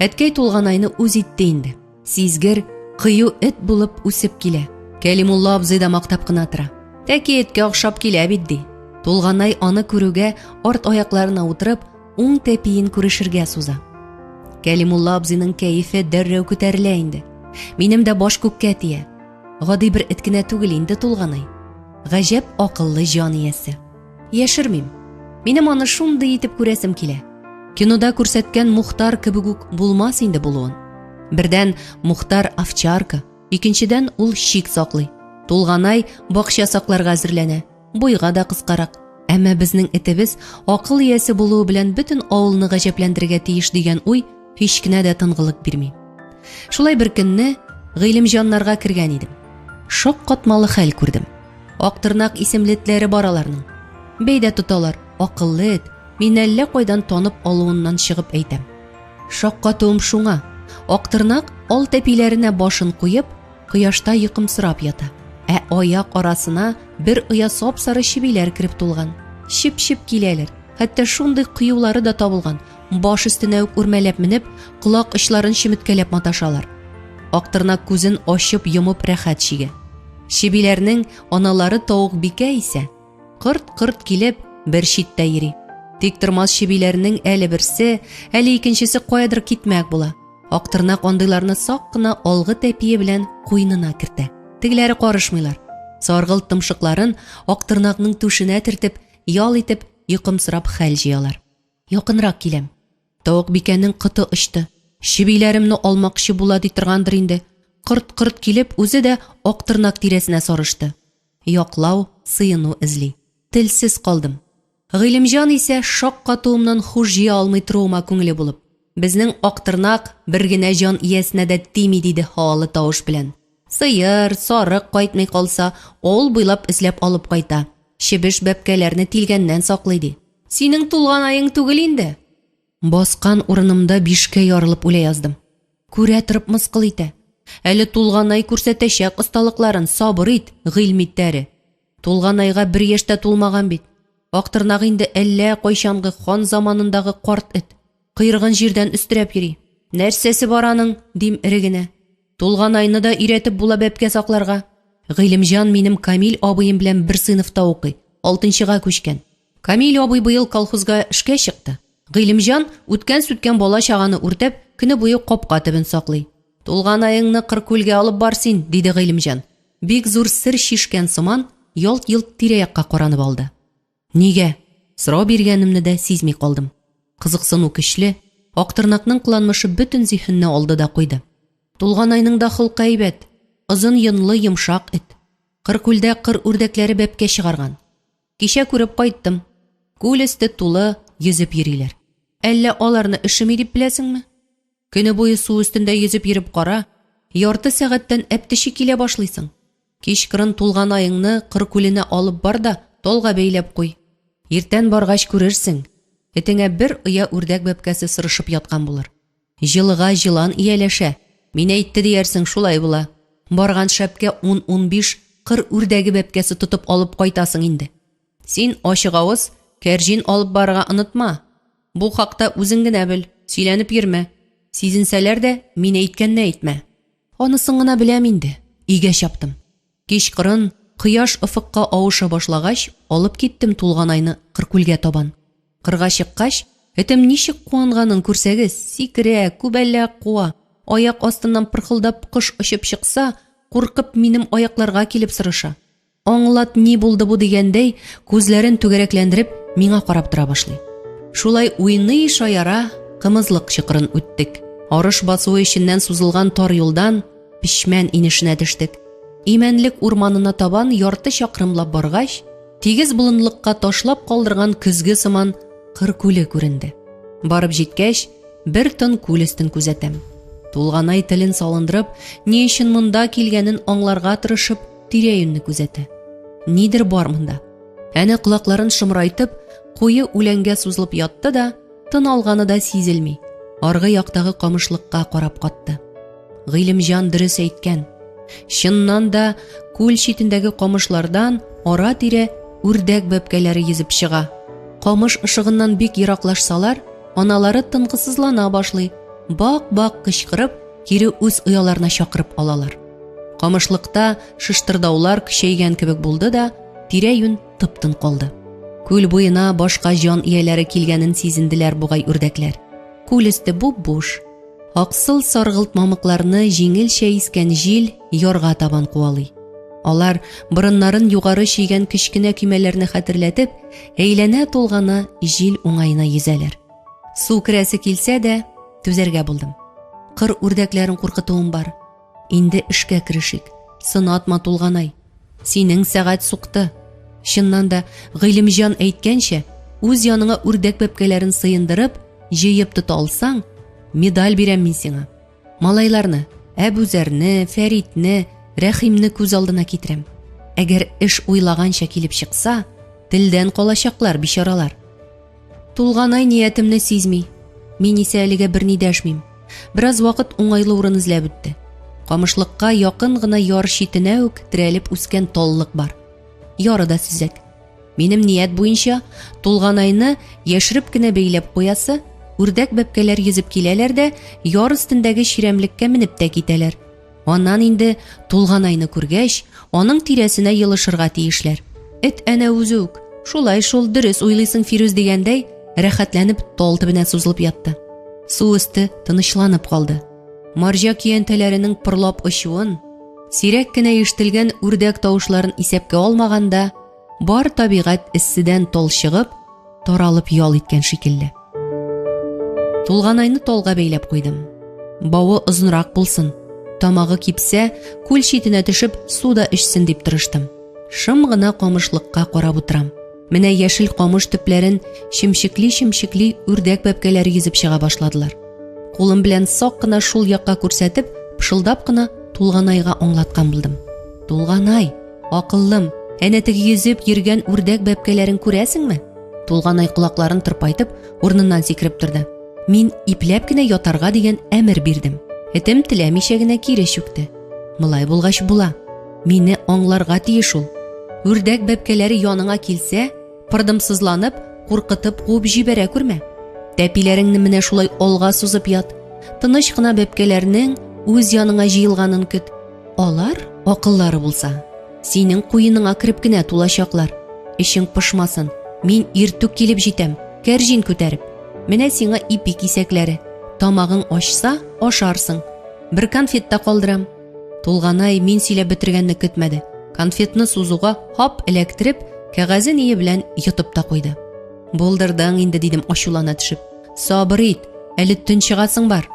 Әткәй Тулганайны үз итте инде. Сизгер, кыю эт булып үсеп килә. Кәлимулла абзый да мактап кына тора. Тәки эткә охшап килә бит ди. Тулганай аны күрүгә арт аякларына утырып, уң тәпиен күрешергә суза. Кәлимулла абзыйның кәефе дәррәү күтәрелә инде. Минем дә баш күккә тия. Гади бер эт кенә түгел инде Тулганай. Гаҗәп акыллы җан иясе. Яшермим. Минем аны шундый итеп күрәсем килә. Кинода күрсәткән Мухтар кебек үк булмас инде булуын. Бердән Мухтар овчарка, икенчедән ул шик саклый. Тулганай бакча сакларга әзерләнә. Буйга да кыскарак. Әмма безнең этебез акыл иясе булуы белән бөтен авылны гаҗәпләндерергә тиеш дигән уй һич кенә дә тынгылык бирми. Шулай бер көнне Гыйлемҗаннарга кергән идем. Шок катмалы хәл күрдем. Актырнак исемлетләре бар аларның. Бәйдә тоталар, акыллы эт. Мин әллә кайдан танып алуыннан чыгып әйтәм. Шаккатуым шуңа. Актырнак ал тәпиләренә башын куеп, кояшта йокымсырап ята. Ә аяк арасына бер оя сап-сары чибиләр кирип тулган. Чип-чип киләләр. Хәтта шундый кыюлары да табылган. Баш өстенә үк үрмәләп менеп, колак очларын чимиткәләп маташалар. Актырнак күзен ачып йомып рәхәт чигә. Чибиләрнең аналары тавык бикә исә, кырт-кырт килеп бер читтә йөри. Тик тормас чибиләрнең әле берсе, әле икенчесе каядыр китмәк була. Актырнак андыйларны сак кына алгы тәпие белән куйнына кертә. Тегеләре карышмыйлар. Саргыл тымшыкларын Актырнакның түшенә тертеп, ял итеп, йокымсырап хәл җыялар. Якынрак киләм. Тавык бикәнең кыты очты. Чибиләремне алмакчы була ди торгандыр инде. Кырт-кырт килеп, үзе дә Актырнак тирәсенә сарышты. Яклау, сыену эзли. Телсез калдым. Гыйлемҗан исә шаккатуымнан хуш җыя алмый торуыма күңеле булып. Безнең Актырнак бер генә җан иясенә дә тими диде халы тавыш белән. Сыер, сарык кайтмый калса, ул буйлап эзләп алып кайта. Чебеш бәпкәләрне тилгәннән саклый ди. Синең Тулганаең түгел инде. Баскан урынымда бишкә ярылып үлә яздым. Күрә торып мыскыл итә. Әле Тулганай күрсәтәчәк осталыкларын, сабыр ит, гыйльмиттәре. Тулганайга 1 яшьтә тулмаган бит. Актырнак инде әллә кайчангы хан заманындагы карт эт. Кыйргын җирдән өстерәп йөри. Нәрсәсе бар аның, дим ирегенә. Тулганайны да өйрәтеп була бәпкә сакларга. Гыйлемҗан минем Камил абыем белән бер сыйныфта укый, 6нчыга күчкән. Камил абый быел колхозга эшкә чыкты. Гыйлемҗан үткән-сүткән бала чаганы үртәп, көне буе капка төбен саклый. Тулганайыңны Кыркүлгә алып бар син, диде Гыйлемҗан. Бик зур сер шишкән сыман, ялт-йылт тирә-якка каранып алды. Нигә? Сорау биргәнемне дә сизми калдым. Кызыксыну көчле, Актырнакның кыланмышы бөтен зиһенне алды да куйды. Тулганайның да хылкы әйбәт, озын йонлы йомшак эт. Кыркүлдә кыр үрдәкләре бәпкә чыгарган. Кичә күреп кайттым. Күл өсте тулы йөзеп йөриләр. Әллә аларны эшеми дип беләсеңме? Көне буе су өстендә йөзеп йөреп кара, Ярты сәгатьтән әптеше килә башлыйсың. Кичкырын тулган айыңны кыр күленә алып бар да, толга бәйләп куй. Иртән баргач күрерсең, этеңә бер оя үрдәк бәбкәсе сырышып яткан булыр. Җылыга җылан ияләшә. Мин әйтте диярсең, шулай була. Барган шәпкә 10-15 кыр үрдәге бәбкәсе тотып алып кайтасың инде. Син ачык авыз кәрҗин алып барырга онытма. Бу хакта үзең генә бел, сөйләнеп йөрмә. Сизенсәләр дә мин әйткәнне әйтмә. Анысын гына беләм инде. Өйгә чаптым. Кичкырын кояш офыкка авыша башлагач, алып киттем Тулганайны Кыркүлгә табан. Кырга чыккач, этем ничек куанганын күрсәгез, сикерә, күбәллә куа. Аяк астыннан пырхылдап кош очып чыкса, куркып минем аякларга килеп сырыша. Аңлат ни булды бу дигәндәй, күзләрен түгәрәкләндереп, миңа карап тора башлый. Шулай уйный шаяра кымызлык чыкырын үттек. Арыш басуы эченнән сузылган тар юлдан Пишмән инешенә төштек. Имәнлек урманына табан ярты чакрымлап баргач, тигез болынлыкка ташлап калдырган көзге сыман Кыркүле күренде. Барып җиткәч, бер тын күл өстен күзәтәм. Тулганай телен салындырып, ни өчен монда килгәнен аңларга тырышып, тирә-юньне күзәтә. Нидер бар монда. Әнә колакларын шымрайтып, куе үләнгә сузылып ятты да, тын алганы да сизелми. Аргы яктагы камышлыкка карап катты. Гыйлемҗан дөрес әйткән. Чыннан да күл читендәге камышлардан ара-тирә үрдәк бәбкәләре йөзеп чыга. Камыш ышыгыннан бик ераклашсалар, аналары тынгысызлана башлый. Бак-бак кычкырып, кире үз ояларына чакырып алалар. Камышлыкта шыштырдаулар көчәйгән кебек булды да, тирә-юнь тып-тын калды. Күл буена башка җан ияләре килгәнен сизенделәр бугай үрдәкләр. Күл өсте буп-буш. Аксыл саргылт мамыкларны җиңелчә искән җил ярга табан куалый. Алар борыннарын югары чигән кечкенә көймәләрне хәтерләтеп, әйләнә тулганы җил уңаена йөзәләр. Су керәсе килсә дә, түзәргә булдым. Кыр үрдәкләрен куркытуым бар. Инде эшкә керешик. Сынатма Тулганай. Синең сәгать сукты. Чыннан да Гыйлемҗан әйткәнчә, үз яныңа үрдәк бәбкәләрен сыендырып, җыеп тота алсаң, медаль бирәм мин сиңа. Малайларны, Әбүзәрне, Фәритне, Рәхимне күз алдына китерәм. Әгәр эш уйлаганча килеп чыкса, телдән калачаклар бичаралар. Тулганай ниятемне сизми. Мин исә әлегә берни дәшмим. Бераз вакыт уңайлы урын эзләп үтте. Камышлыкка якын гына яр читенә үк терәлеп үскән таллык бар. Яры да сүзәк. Минем ният буенча Тулганайны яшереп кенә бәйләп куясы, үрдәк бәбкәләр йөзеп киләләр дә, яр өстендәге чирәмлеккә менеп тә китәләр. Аннан инде Тулганайны күргәч, аның тирәсенә йылышырга тиешләр. Эт әнә үзе үк. Шулай шул дөрес уйлыйсың, Фирүз дигәндәй, рәхәтләнеп тал төбенә сузылып ятты. Су өсте тынычланып калды. Марҗа көянтәләренең пырлап очуын, сирәк кенә ишетелгән үрдәк тавышларын исәпкә алмаганда, бар табигать эсседән тал чыгып, таралып ял иткән шикелле. Тулганайны талга бәйләп куйдым. Бавы озынрак булсын. Тамагы кипсә, күл читенә төшеп, суда эчсен дип тырыштым. Шым гына камышлыкка карап утырам. Менә яшел камыш төпләрен чимчикли үрдәк бәбкәләре йөзеп чыга башладылар. Кулым белән сак кына шул якка күрсәтеп, пышылдап кына Тулганайга аңлаткан булдым. Тулганай, акыллым, әнә теге йөзеп йөргән үрдәк бәбкәләрен күрәсеңме? Тулганай кулакларын тырпайтып, урыныннан сикереп торды. Мин ипләп кенә ятарга дигән әмер бирдем. Этем теләмичә генә кире чүкте. Мылай булгач була. Мине аңларга тиеш ул. Үрдәк бәбкәләре яныңа килсә, пырдымсызланып, куркытып куып җибәрә күрмә. Тәпиләреңне менә шулай алга сузып ят. Тыныч кына бәбкәләрнең үз яныңа җыелганын көт. Алар акыллары булса, синең куеныңа кирип кенә тулачаклар. Ишең пышмасын. Мин иртүк килеп җитәм, кәрҗин күтәреп. Менә сиңа ипи кисәкләре. Тамагың ачса, ашарсың. Бер конфет та калдырам. Тулганай мин сөйләп бетергәнне көтмәде. Конфетны сузуга хап эләктереп, кәгазен ие белән йотып та куйды. Булдырдың инде дидем ачулана төшеп. Сабыр ит, әле төн чыгасың бар.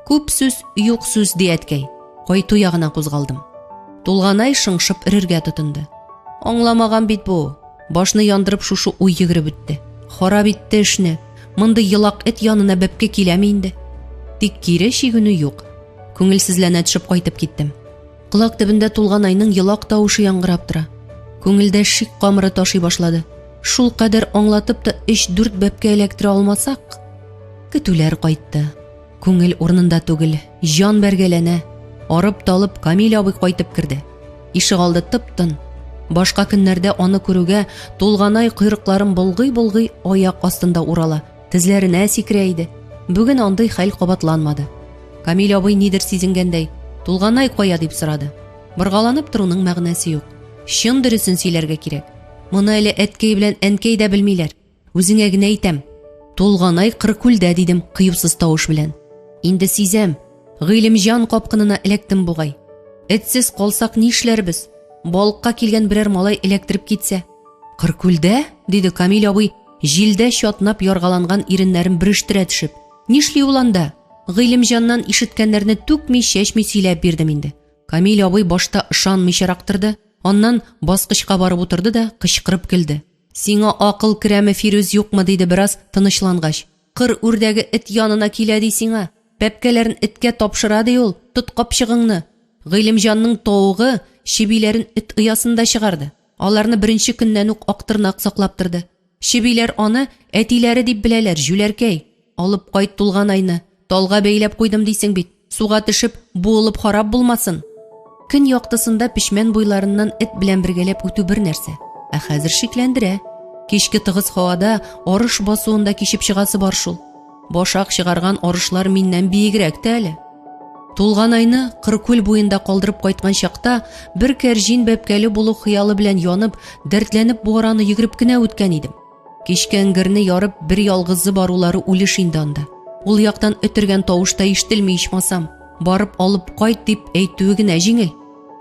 Күп сүз, юк сүз диәткәй. Кайту ягына кузгалдым. Тулганай шыңшып ирергә тотынды. Аңламаган бит бу. Башны яндырып шушы уй йөгереп үтте. Харап итте эшне. Монда йылак эт янына бәбкә киләме инде? Тик кире чигүне юк. Күңелсезләнә төшеп кайтып киттем. Колак төбендә тулган айның йолак тавышы яңгырап тора. Күңелдә шик камыры ташый башлады. Шул кадәр аңлатып та 3-4 бәпкә электре алмасак, көтүләр кайтты. Күңел урынында түгел, җан бәргәләнә. Арып-талып Камил абый кайтып керде. Ишек алды тып-тын. Башка көннәрдә аны күрүгә тулганай койрыкларын болгый-болгый аяк астында урала, тезләренә сикерә иде. Бүген андый хәл кабатланмады. Камил абый нидер сизенгәндәй, тулганай кая дип сорады. Боргаланып торуның мәгънәсе юк. Чын дөресен сөйләргә кирәк. Моны әле әткәй белән әнкәй дә белмиләр. Үзеңә генә әйтәм. Тулганай Кыркүлдә дидем кыюсыз тавыш белән. Инде сизәм, Гыйлемҗан капкынына эләктем бугай. Этсез калсак нишләрбез? Балыкка килгән берәр малай эләктереп китсә. Кыркүлдә? Диде Камил абый, җилдә чатнап яргаланган иреннәрен бөрештерә төшеп. Нишли ул анда? Гыйлемҗаннан ишеткәннәрне түкми, чәчми сөйләп бирдем инде. Камил абый башта ышанмыйчарак торды, аннан баскычка барып утырды да кычкырып килде. Сиңа акыл керәме, Фирүз, юкмы диде бераз тынычлангач. Кыр үрдәге эт янына килә ди сиңа. Пәпкәләрен эткә тапшыра ди ул, тот капчыгыңны. Гыйлемҗанның тавыгы чебиләрен эт ыясында чыгарды. Аларны беренче көннән үк актырнак саклап торды. Чебиләр аны әтиләре дип беләләр, җүләркәй. Алып кайт Тулганайны. Талга бәйләп куйдым дисең бит. Суга төшеп, буылып харап булмасын. Көн яктысында пишмән буйларыннан эт белән бергәләп үтү бер нәрсә. Ә хәзер шикләндерә. Кичке тыгыз һавада арыш басуында кичеп чыгасы бар шул. Башак чыгарган арышлар миннән биегрәк тә әле. Тулганайны Кыркүл буенда калдырып кайткан чакта бер кәрҗин бәпкәле булу хыялы белән янып, дәртләнеп бу араны йөгереп кенә үткән идем. Кичкә иңгерне ярып бер ялгызы барулары үлеш инде анда. Ул яктан өтергән тавышта ишетелми ичмасам, барып алып кайт дип әйтүе генә җиңел.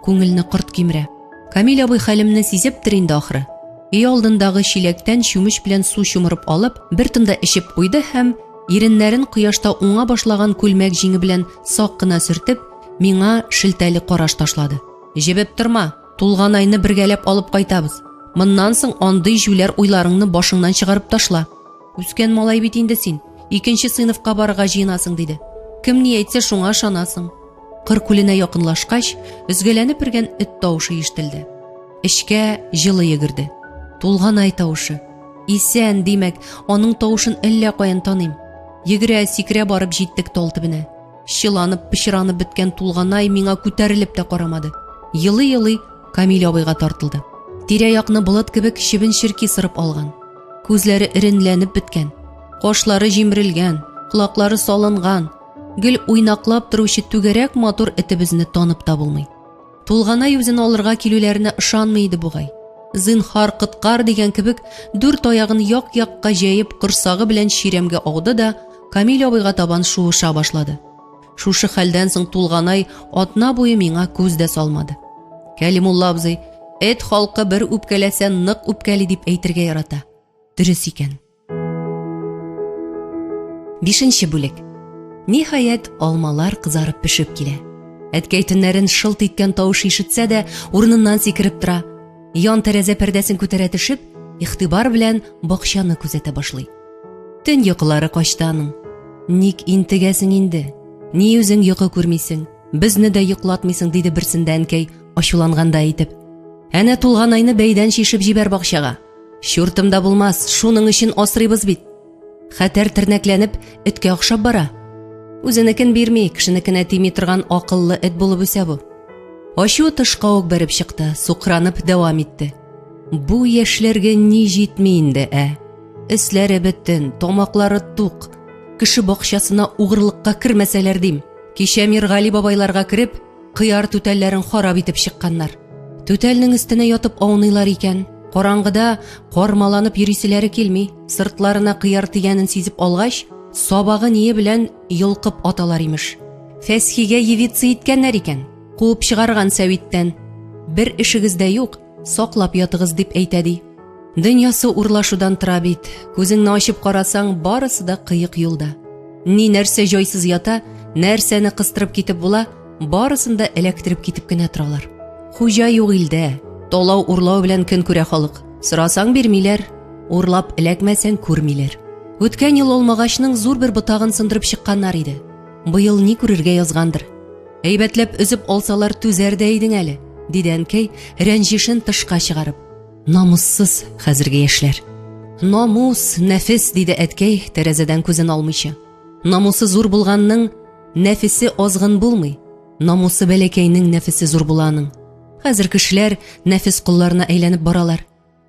Күңелне кырт кимерә. Камил абый хәлемне сизептер инде ахры. Өй алдындагы чиләктән чүмеч белән су чумырып алып, бер тында эчеп куйды һәм иреннәрен кояшта уңа башлаган күлмәк җиңе белән сак кына сөртеп, миңа шелтәле караш ташлады. Җебеп торма, Тулганайны бергәләп алып кайтабыз. Моннан соң андый җүләр уйларыңны башыңнан чыгарып ташла. Үскән малай бит инде син. 2нче сыйныфка барырга җыенасың диде. Кем ни әйтсә шуңа ышанасың. Кыркүленә якынлашкач, өзгәләнеп иргән эт тавышы ишетелде. Эчкә җылы йөгерде. Тулганай тавышы. Исән, димәк, аның тавышын әллә каян таныйм. Йөгерә сикерә барып җиттек тал төбенә. Чыланып, пычранып беткән Тулганай миңа күтәрелеп тә карамады. Йылый-йылый Камил абыйга тартылды. Тирә-якны болыт кебек чебен-чирки сырып алган. Күзләре иренләнеп беткән. Кашлары җимерелгән, колаклары салынган. Гел уйнаклап торучы түгәрәк матур этебезне танып та булмый. Тулганай үзен алырга килүләренә ышанмый иде бугай. Зинһар кыткар дигән кебек, дүрт аягын як-якка җәеп корсагы белән чиремгә ауды да Камил абыйга табан шуыша башлады. Шушы хәлдән соң Тулганай атна буе миңа күз дә салмады. Кәлимулла абзый, эт халкы бер үпкәләсә нык үпкәли дип әйтергә ярата. Дөрес икән. 5нче бүлек. Ниһаять, алмалар кызарып пешеп килә. Әткәй төннәрен шылт иткән тавыш ишетсә дә, урыныннан сикереп тора. Ян тәрәзә пәрдәсен күтәрә төшеп, игътибар белән бакчаны күзәтә башлый. Төн йокылары качты аның. Ник интегәсең инде? Ни үзең йокы күрмисең? Безне дә йоклатмыйсың, диде берсендә әнкәй ачуланганда әйтеп. Әнә Тулганайны бәйдән чишеп җибәр бакчага. Шуртымда булмас, шуның өчен асрыйбыз бит. Хәтәр тернәкләнеп, эткә охшап бара. Үзенекен бирми, кешенекенә тими торган акыллы эт булып үсә бу. Ачу тышка ук бәреп чыкты, сукранып дәвам итте. Бу яшьләргә ни җитми инде, Эсләре беттен, тамаклары тук. Кеше бакчасына угырлыкка кермәсәләр дим. Кичә Миргали бабайларга кереп, кыяр түтәлләрен харап итеп чыкканнар. Түтәлнең өстенә ятып ауныйлар икән. Караңгыда кармаланып йөриселәре килми. Сыртларына кыяр тигәнен сизеп алгач, сабагы ние белән йылкып аталар имеш. Фәсхигә евицы иткәннәр икән. Куып чыгарган Сәвиттән. Бер эшегез дә юк, саклап ятыгыз дип әйтә ди. Дөньясы урлашудан тора бит. Күзеңне ачып карасаң, барысы да кыек юлда. Ни нәрсә җайсыз ята, нәрсәне кыстырып китеп була, барысын да эләктереп китеп кенә торалар. Хуҗа юк илдә. Талау урлау белән көн күрә халык. Сорасаң бирмиләр, урлап эләкмәсәң күрмиләр. Үткән ел алмагачның зур бер ботагын сындырып чыкканнар иде. Быел ни күрергә язгандыр. Әйбәтләп өзеп алсалар түзәр дә идең әле, диде әнкәй, рәнҗешен тышка чыгарып. Намуссыз хәзерге яшьләр. Намус, нәфис, диде әткәй, тәрәзәдән күзен алмыйча. Намусы зур булганның нәфисе азгын булмый. Намусы бәләкәйнең нәфисе зур буланың. Хәзер кешеләр нәфис кулларына әйләнеп баралар.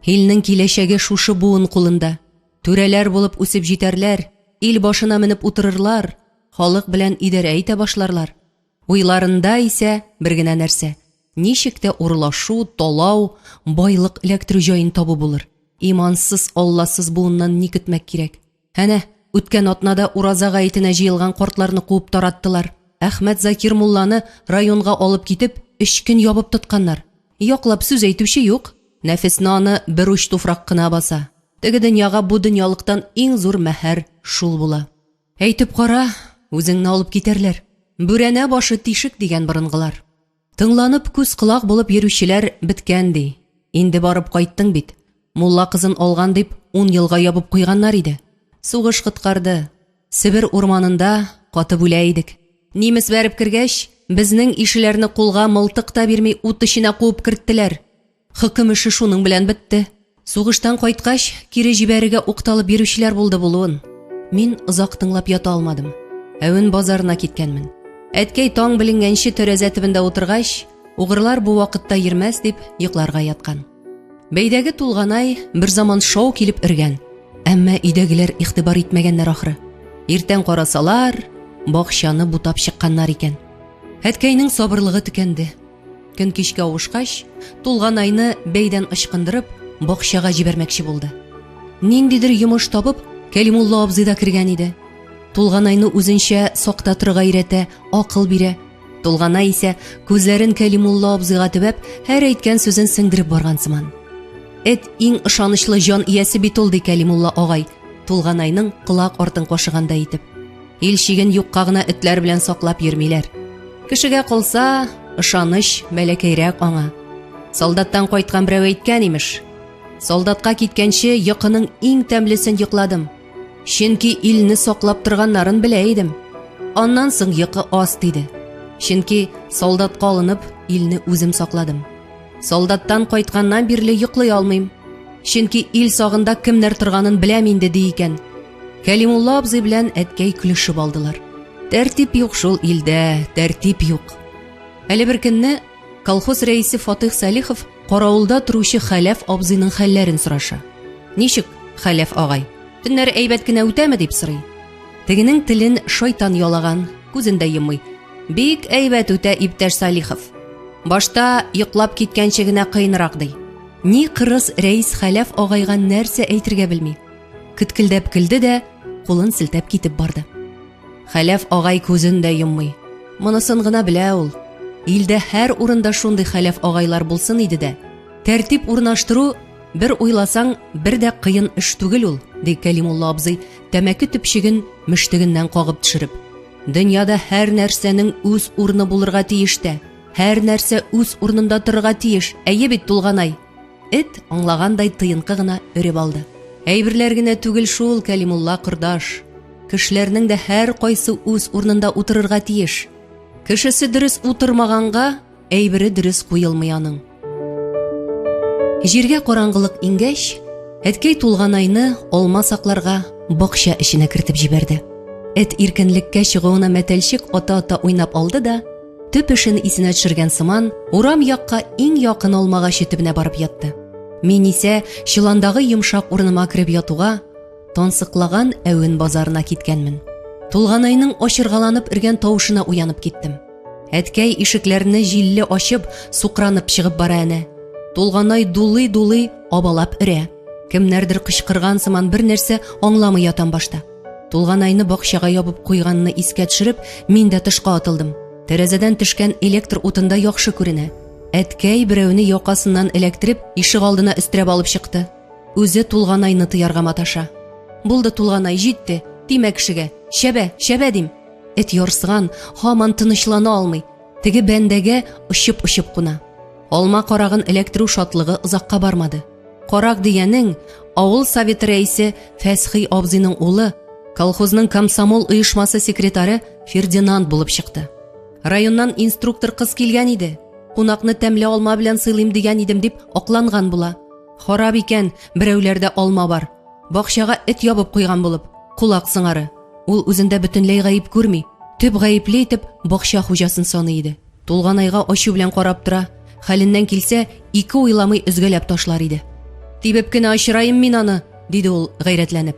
Илнең киләчәге шушы буын кулында. Түрәләр булып үсеп җитәрләр, ил башына менеп утырырлар, халык белән идарә итә башларлар. Уйларында исә бер генә нәрсә: ничек тә урлашу, талау, байлык эләктерү җаен табу булыр. Имансыз, алласыз буыннан ни көтмәк кирәк? Әнә, үткән атнада ураза гаетенә җыелган картларны куып тараттылар. Әхмәт Закир мулланы районга алып китеп, 3 көн ябып тотканнар. Яклап сүз әйтүче юк. Нәфис наны бер уч туфрак кына баса. Теге дөньяга бу дөньялыктан иң зур мәһәр шул була. Әйтеп кара, үзеңне алып китәрләр. Бүрәнә башы тишек дигән борынгылар. Тыңланып күз колак булып йөрүчеләр беткән ди. Инде барып кайттың бит. Мулла кызын алган дип 10 елга ябып куйганнар иде. Сугыш кыткарды. Себер урманында катып үлә идек. Немец бәреп кергәч, безнең ишеләрне кулга мылтык та бирми ут эченә куып керттеләр. Хөкем эше шуның белән бетте. Сугыштан кайткач, кире җибәрергә укталып йөрүчеләр булды булуын. Мин озак тыңлап ята алмадым. Әвен базарына киткәнмен. Әткәй таң беленгәнче тәрәзә төбендә утыргач, угырлар бу вакытта йөрмәс дип йокларга яткан. Бәйдәге Тулганай бер заман шау килеп иргән. Әмма өйдәгеләр игътибар итмәгәннәр ахры. Иртән карасалар, бакчаны бутап чыкканнар икән. Әткәйнең сабырлыгы төкәнде. Көн кичкә авышкач, Тулганайны бәйдән ычкындырып, бакчага җибәрмәкче булды. Ниндидер йомыш табып, Кәлимулла абзый да кергән иде. Тулганайны үзенчә сакта торырга өйрәтә, акыл бирә. Тулганай исә күзләрен Кәлимулла абзыйга төбәп, һәр әйткән сүзен сеңдереп барган сыман. Эт иң ышанычлы җан иясе бит ул, ди Кәлимулла агай, Тулганайның кылак артын кашыганда итеп. Илчиген юкка гына этләр белән саклап йөрмиләр. Кешегә калса, ышаныч бәләкәйрәк аңа. Солдаттан кайткан берәү әйткән имеш: солдатка киткәнче йокының иң тәмлесен йокладым. Чөнки илне саклап торганнарын белә идем. Аннан соң йокы аз диде. Чөнки солдатка алынып, илне үзем сакладым. Солдаттан кайтканнан бирле йоклый алмыйм. Чөнки ил сагында кемнәр торганын беләм инде, ди икән. Кәлимулла абзый белән әткәй көлешеп алдылар. Тәртип юк шул илдә, тәртип юк. Әле бер көнне колхоз рәисе Фатих Салихов каравылда торучы Хәләф абзыйның хәлләрен сораша. Ничек, Хәләф агай? Төннәр әйбәт кенә үтәме дип сорый. Тегенең телен шайтан ялаган, күзен дә йоммый. Бик әйбәт үтә, иптәш Салихов. Башта йоклап киткәнче генә кыйнрак ди. Ни кырыс рәис Хәләф агайга нәрсә әйтергә белми. Кыткылдап килде дә, кулын селтәп китеп барды. Хәләф агай күзен дә йоммый. Монысын гына белә ул. Илдә һәр урында шундый Хәләф агайлар булсын иде дә. Тәртип урнаштыру бер уйласаң бер дә кыен эш түгел ул, ди Кәлимулла абзый, тәмәке төпчеген мөштегеннән кагып төшереп. Дөньяда һәр нәрсәнең үз урыны булырга тиеш тә. Һәр нәрсә үз урынында торырга тиеш. Әйе бит, Тулганай? Эт аңлагандай тыйынкы гына өреп алды. Әйберләр генә түгел шул, Кәлимулла кордаш. Кешеләрнең дә һәр кайсы үз урынында утырырга тиеш. Кешесе дөрес утырмаганга, әйбере дөрес куелмый аның. Җиргә караңгылык иңгәч, әткәй Тулганайны алма сакларга бакча эченә кертеп җибәрде. Эт иркенлеккә чыгуына мәтәлчек ата-ата уйнап алды да, төп эшен исенә төшергән сыман, урам якка иң якын алмага төбенә барып ятты. Мин исә чыландагы йомшак урыныма кирип ятуга, тансыклаган әвен базарына киткәнмен. Тулганайның ачыргаланып иргән тавышына уянып киттем. Әткәй ишекләрне җилле ачып, сукранып чыгып бара әнә. Тулганай дулый-дулый абалап өрә. Кемнәрдер кычкырган сыман бер нәрсә аңламый ятам башта. Тулганайны бакчага ябып куйганны искә төшереп, мин дә тышка атылдым. Тәрәзәдән төшкән электр утында яхшы күренә. Әткәй берәүне якасыннан эләктереп, ишек алдына өстерәп алып чыкты. Үзе Тулганайны тыярга маташа. Булды, Тулганай җитте. Тимә кешегә. Шәбә дим. Эт ярсыган, һаман тынычлана алмый. Теге бәндәгә очып куна. Алма карагын эләктерү шатлыгы озакка бармады. Карак дигәнең авыл советы рәисе Фәсхи абзыйның улы, колхозның комсомол оешмасы секретары Фердинанд булып чыкты. Районнан инструктор кыз килгән иде. Кунакны тәмле алма белән сыйлыйм дигән идем дип акланган була. Харап икән, берәүләрдә алма бар. Бакчага эт ябып куйган булып, кулак сыңары. Ул үзендә бөтенләй гаип күрми, төп гаипле итеп бакча хуҗасын саный иде. Тулганайга ачу белән карап тора, хәленнән килсә, ике уйламый өзгәләп ташлар иде. Тибеп кенә ачырайым мин аны, диде ул гайрәтләнеп.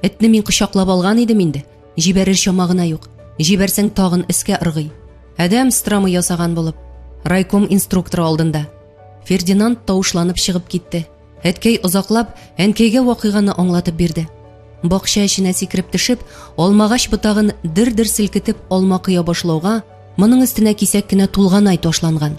Этне мин кочаклап алган идем инде. Җибәрер чамагына юк. Җибәрсәң тагын искә ыргый. Әдәм страмы ясаган булып. Райком инструкторы алдында. Фердинанд тавышланып чыгып китте. Әткәй озаклап әнкәйгә вакыйганы аңлатып бирде. Бакча эченә сикереп төшеп, алмагач ботагын дер-дер селкетеп алма кыя башлауга, моның өстенә кисәк кенә Тулганай ташланган.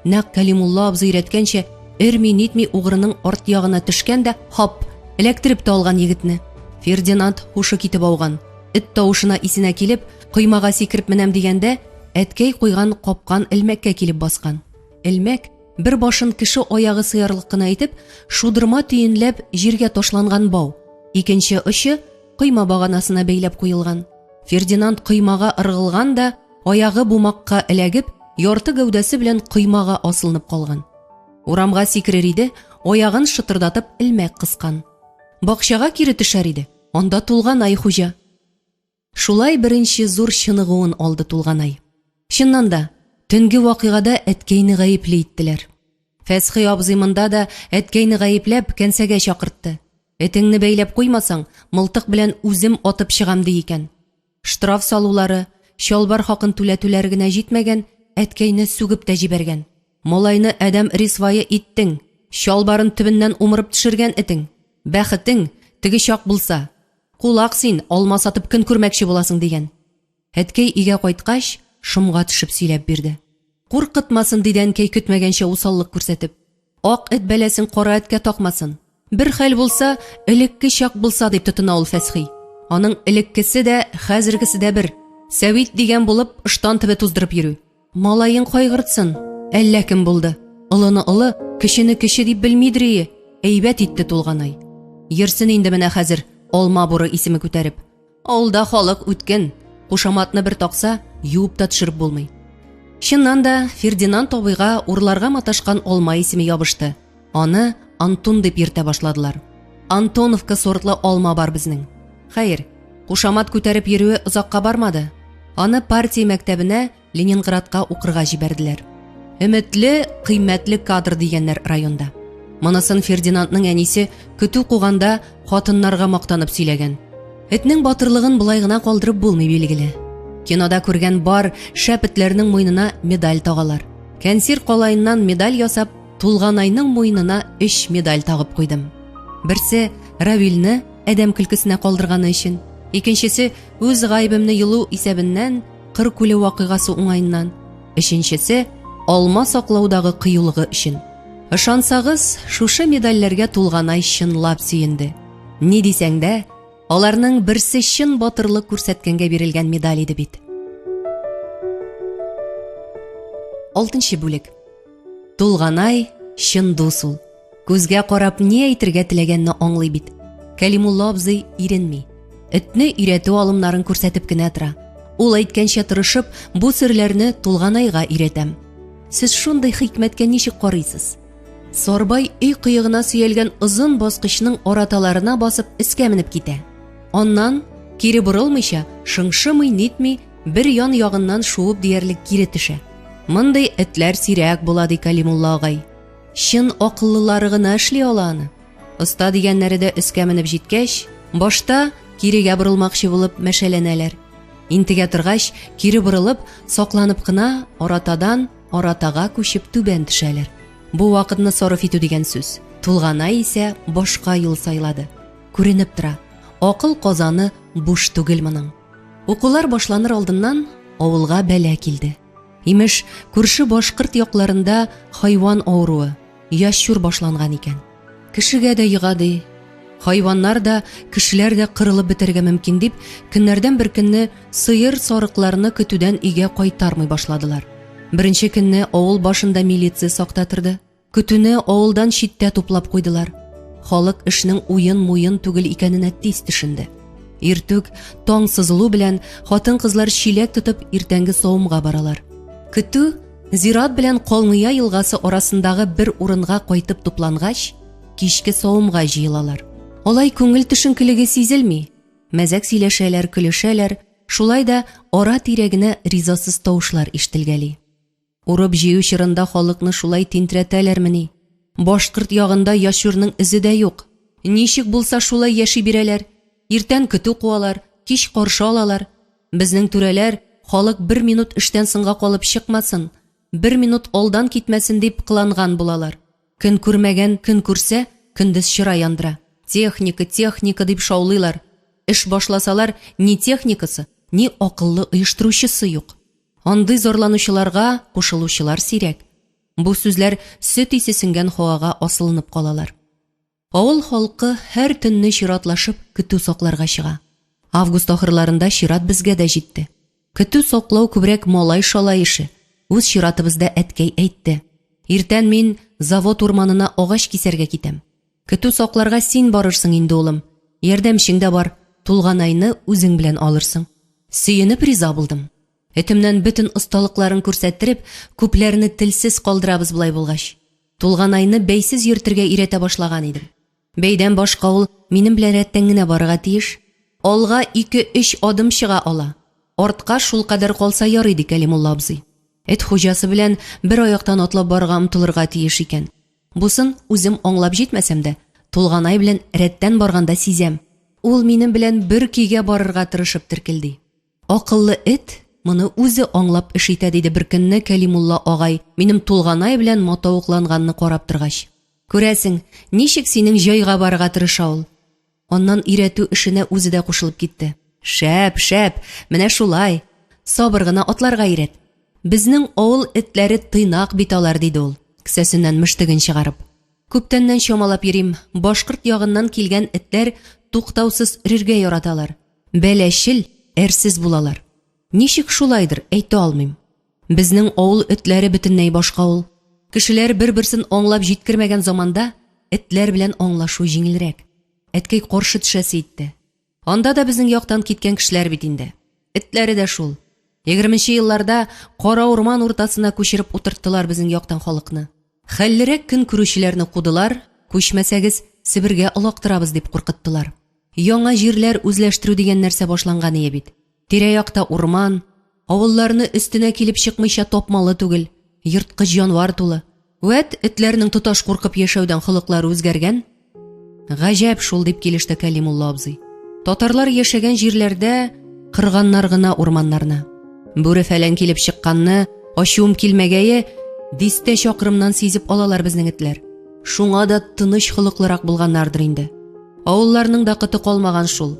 Нәкъ Кәлимулла абзый өйрәткәнчә, эрми-нитми угрының арт ягына төшкән дә, хап, эләктереп тә алган егетне. Фердинанд хушы китеп ауган. Эт тавышына исенә килеп, коймага сикереп менәм дигәндә, әткәй куйган капкан элмәккә килеп баскан. Элмәк бер башын кеше аягы сыярлык кына итеп, шудырма төенләп җиргә ташланган бау. Икенче очы койма баганасына бәйләп куелган. Фердинанд коймага ыргылган да, аягы бумакка эләгеп, ярты гәүдәсе белән коймага асылынып калган. Урамга сикерер иде, аягын шытырдатып элмәк кыскан. Бакчага кире төшәр иде. Анда Тулганай хуҗа. Шулай беренче зур чыныгуын алды Тулганай. Чыннан да, төнге вакыйгада әткәйне гаипле иттеләр. Фәсхи абзый монда да әткәйне гаипләп кәнсәгә чакыртты. Этеңне бәйләп куймасаң, мылтык белән үзем атып чыгам ди икән. Штраф салулары, чалбар хакын түләтүләр генә җитмәгән, әткәйне сүгеп тә җибәргән. Малайны әдәм рисвае иттең, чалбарын төбеннән умырып төшергән этең. Бәхетең теге чак булса, кулак син алма сатып көн күрмәкче буласың дигән. Әткәй өйгә кайткач, шомга төшеп сөйләп бирде. Куркытмасын диде әнкәй көтмәгәнчә усаллык күрсәтеп. Ак эт бәләсен кара эткә такмасын. Бер хәл булса, элекке чак булса дип тотына ул Фәсхи. Аның элеккесе дә, хәзергесе дә бер. Сәвит дигән булып, ыштан төбе туздырып йөрү. Малайын кайгыртсын. Әллә кем булды. Олыны олы, кешене кеше дип белмидер. Әйбәт итте Тулганай. Йөрсен инде менә хәзер алма буры исеме күтәреп. Алда халык үткен. Кушаматны бер такса, юып та төшереп булмый. Чыннан да Фердинанд абыйга урларга маташкан алма исеме ябышты. Аны Антон дип йөртә башладылар. Антоновка сортлы алма бар безнең. Хәер, кушамат күтәреп йөрүе озакка бармады. Аны партия мәктәбенә Ленинградка укырга җибәрделәр. Өметле, кыйммәтле кадр дигәннәр районда. Монысын Фердинандның әнисе көтү куганда хатыннарга мактанып сөйләгән. Этнең батырлыгын булай гына калдырып булмый билгеле. Кинода күргән бар шәпетләрнең муенына медаль тагалар. Кәнсир калайыннан медаль ясап, Тулганайның муенына 3 медаль тагып куйдым. Берсе Равилне әдәм көлкесенә калдырганы өчен, икенчесе үз гаибемне юлу исәбеннән Кыр күле вакыйгасы уңайыннан, өченчесе алма саклаудагы кыюлыгы өчен. Ышансагыз, шушы медальләргә Тулганай чынлап сөенде. Ни дисәң дә, аларның берсе чын батырлык күрсәткәнгә бирелгән медаль иде бит. 6нчы бүлек. Тулганай чын дус ул. Күзгә карап ни әйтергә теләгәнне аңлый бит. Кәлимулла абзый иренми. Этне өйрәтү алымнарын күрсәтеп кенә тора. Ул әйткәнчә тырышып, бу серләрне Тулганайга өйрәтәм. Сез шундый хикмәткә ничек карыйсыз? Сарбай өй кыегына сөялгән озын баскычның араталарына басып искә менеп китә. Аннан кире борылмыйча, шыңшымый нитми, бер ян ягыннан шуып диярлек кире төшә. Мондай этләр сирәк була ди Кәлимулла агай. Чын акыллылары гына эшли ала аны. Оста дигәннәре дә искә менеп җиткәч, башта кирегә борылмакчы булып мәшәләнәләр. Интегә торгач, кире борылып, сакланып кына аратадан аратага күчеп түбән төшәләр. Бу вакытны сарыф итү дигән сүз. Тулганай исә башка юл сайлады. Күренеп тора, акыл казаны буш түгел моның. Укулар башланыр алдыннан авылга бәлә килде. Имеш, күрше башкорт якларында хайван авыруы, яшүр башланган икән. Кешегә дә йыгады. Хайваннар да, кешеләр дә кырылып бетәргә мөмкин дип, көннәрдән бер көнне сыер сарыкларны көтүдән өйгә кайтармый башладылар. Беренче көнне авыл башында милиция сакта торды. Көтүне авылдан читтә туплап куйдылар. Халык эшнең уен-муен түгел икәненә тиз төшенде. Иртүк, таң сызылу белән, хатын-кызлар чиләк тотып иртәнге савымга баралар. Көтү зират белән Калмыя елгасы арасындагы бер урынга кайтып туплангач, кичке савымга җыелалар. Алай күңел төшенкелеге сизелми. Мәзәк сөйләшәләр, көлешәләр, шулай да ара-тирәгенә ризасыз тавышлар ишетелгәли. Урып җыю чорында халыкны шулай тинтрәтәләрмени? Башкорт ягында яшүрнең изе дә юк. Ничек булса шулай яши бирәләр. Иртән көтү куалар, кич каршы алалар. Безнең түрәләр халык 1 минут эштән соңга калып чыкмасын, 1 минут алдан китмәсен дип кыланган булалар. Көн күрмәгән көн күрсә, көндез чыра яндыра. Техника дип шаулыйлар. Эш башласалар, ни техникасы, ни акыллы оештыручысы юк. Андый зарланучыларга кушылучылар сирәк. Бу сүзләр сөт исе сеңгән һавага асылынып калалар. Авыл халкы һәр төнне чиратлашып көтү сакларга чыга. Август ахырларында чират безгә дә җитте. Көтү саклау күбрәк малай шалай ише. Үз чиратыбызда әткәй әйтте. Иртән мин завод урманына агач кисәргә китәм. Көтү сакларга син барырсың инде улым. Ярдәмчең дә бар. Тулганайны үзең белән алырсың. Сөенеп риза булдым. Этемнән бөтен осталыкларын күрсәттереп, күпләрне телсез калдырабыз булай булгач. Тулганайны бәйсез йөртергә өйрәтә башлаган идем. Бәйдән башка ул минем белән рәттән генә барырга тиеш. Алга 2-3 адым чыга ала. Артка шул кадәр калса ярый ди Кәлимулла абзый. Эт хуҗасы белән бер аяктан атлап барырга омтылырга тиеш икән. Бусын үзем аңлап җитмәсәм дә, Тулганай белән рәттән барганда сизәм. Ул минем белән бер көйгә барырга тырышып теркелди. Акыллы эт моны үзе аңлап эш итә диде бер көнне Кәлимулла агай, минем Тулганай белән матавыкланганны карап торгач. Күрәсең, ничек синең җайга барырга тырыша ул. Аннан өйрәтү эшенә үзе дә кушылып китте. Шәп, менә шулай. Сабыр гына атларга өйрәт. Безнең авыл этләре тыйнак бит алар диде ул, кесәсеннән мыштыгын чыгарып. Күптәннән чамалап йөрим, башкорт ягыннан килгән этләр туктаусыз үрергә яраталар. Бәләшел, әрсез булалар. Ничек шулайдыр, әйтә алмыйм. Безнең авыл этләре бөтенләй башка ул. Кешеләр бер-берсен аңлап җиткермәгән заманда этләр белән аңлашу җиңелрәк. Әткәй каршы төшәсе итте. Анда да безнең яктан киткән кешеләр бит инде. Этләре дә шул. 20нче елларда кара урман уртасына күчереп утырттылар безнең яктан халыкны. Хәллерәк көн күрүчеләрне кудылар, күчмәсәгез Себергә алактырабыз дип куркыттылар. Яңа җирләр үзләштерү дигән нәрсә башланган иде бит. Тирә-якта урман, авылларны өстенә килеп чыкмыйча тапмалы түгел, йырткыч җанвар тулы. Вәт этләрнең тоташ куркып яшәүдән холыклары үзгәргән. Гаҗәп шул дип килеште Кәлимулла абзый. Татарлар яшәгән җирләрдә кырганнар гына урманнарны. Бүре-фәлән килеп чыкканны, ачуым килмәгәе, дистә чакрымнан сизеп алалар безнең этләр. Шуңа да тыныч холыклырак булганнардыр инде. Авылларның да кыты калмаган шул.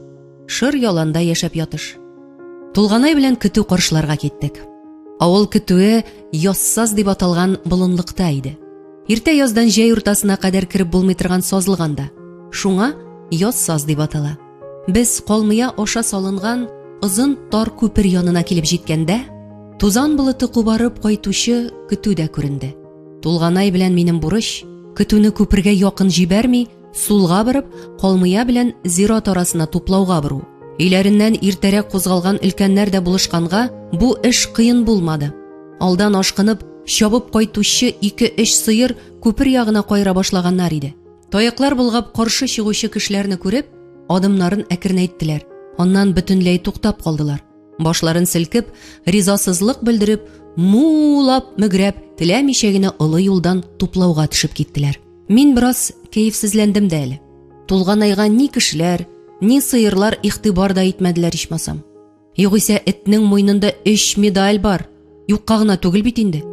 Шыр яланда яшәп ятыш. Тулганай белән көтү каршыларга киттек. Авыл көтүе яссаз дип аталган болынлыкта иде. Иртә яздан җәй уртасына кадәр кирип булмый торган сазлыганда. Шуңа яссаз дип атала. Без Калмыя аша салынган озын тар күпер янына килеп җиткәндә, тузан болыты кубарып кайтучы көтү дә күренде. Тулганай белән минем бурыч көтүне күпергә якын җибәрми, сулга барып, Калмыя белән зират арасына туплауга бару. Өйләреннән иртәрәк кузгалган өлкәннәр дә булышканга, бу эш кыен булмады. Алдан ашкынып, чабып кайтучы 2-3 сыер күпер ягына кайра башлаганнар иде. Таяклар булгап каршы чыгучы кешеләрне күреп, адымнарын әкренәйттеләр. Аннан бөтенләй туктап калдылар. Башларын селкеп, ризасызлык белдереп, мулап, мөгрәп, теләмичә генә олы юлдан туплауга төшеп киттеләр. Мин бераз кәефсезләндем дә әле. Тулганайга ни кешеләр, ни сыерлар игътибар да итмәделәр ичмасам. Югыйсә этнең муйнында 3 медаль бар. Юкка гына түгел бит инде.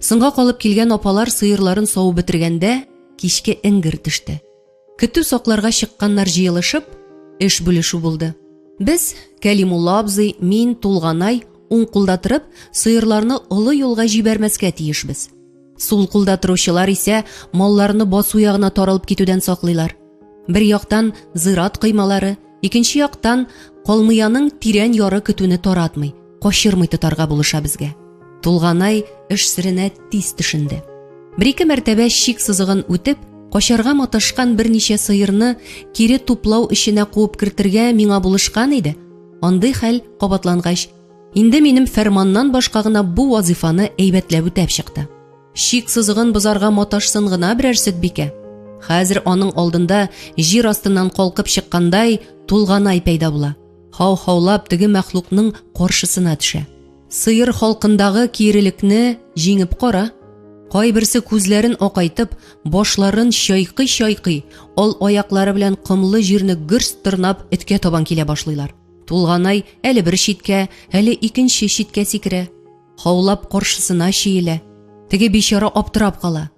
Сыңга калып килгән апалар сыерларын савып бетергәндә, кичке эңгер төште. Көтү сакларга чыкканнар җыелышып, эш бүлешү булды. Без, Кәлимулла абзый, мин, Тулганай, уң кулда торып, сыерларны олы юлга җибәрмәскә тиешбез. Сул кулда торучылар исә малларны басу ягына таралып китүдән саклыйлар. Бер яктан зырат кыймалары, икенче яктан Калмыяның тирән яры көтүне таратмый, качырмый тотарга булыша безгә. Тулганай эш сиренә тиз төшенде. Бер-ике мәртәбә чик сызыгын үтеп, Качарга маташкан берничә сыерны кире туплау эшенә куып кертергә миңа булышкан иде. Андый хәл кабатлангач, инде минем фәрманнан башка гына бу вазифаны әйбәтләп үтәп чыкты. Шик сызыгын бозарга маташсын гына берәр сөтбикә. Хәзер аның алдында җир астыннан калкып чыккандай Тулганай пәйда була. Хау-хаулап теге мәхлукның каршысына төшә. Сыер халкындагы кирелекне җиңеп кара. Кайберсе күзләрен акайтып, башларын чайкый-чайкый, ал аяклары белән кымлы җирне гөрс тырнап эткә табан килә башлыйлар. Тулганай әле бер читкә, әле икенче читкә сикерә. Хаулап каршысына чиелә. Теге бичара аптырап кала.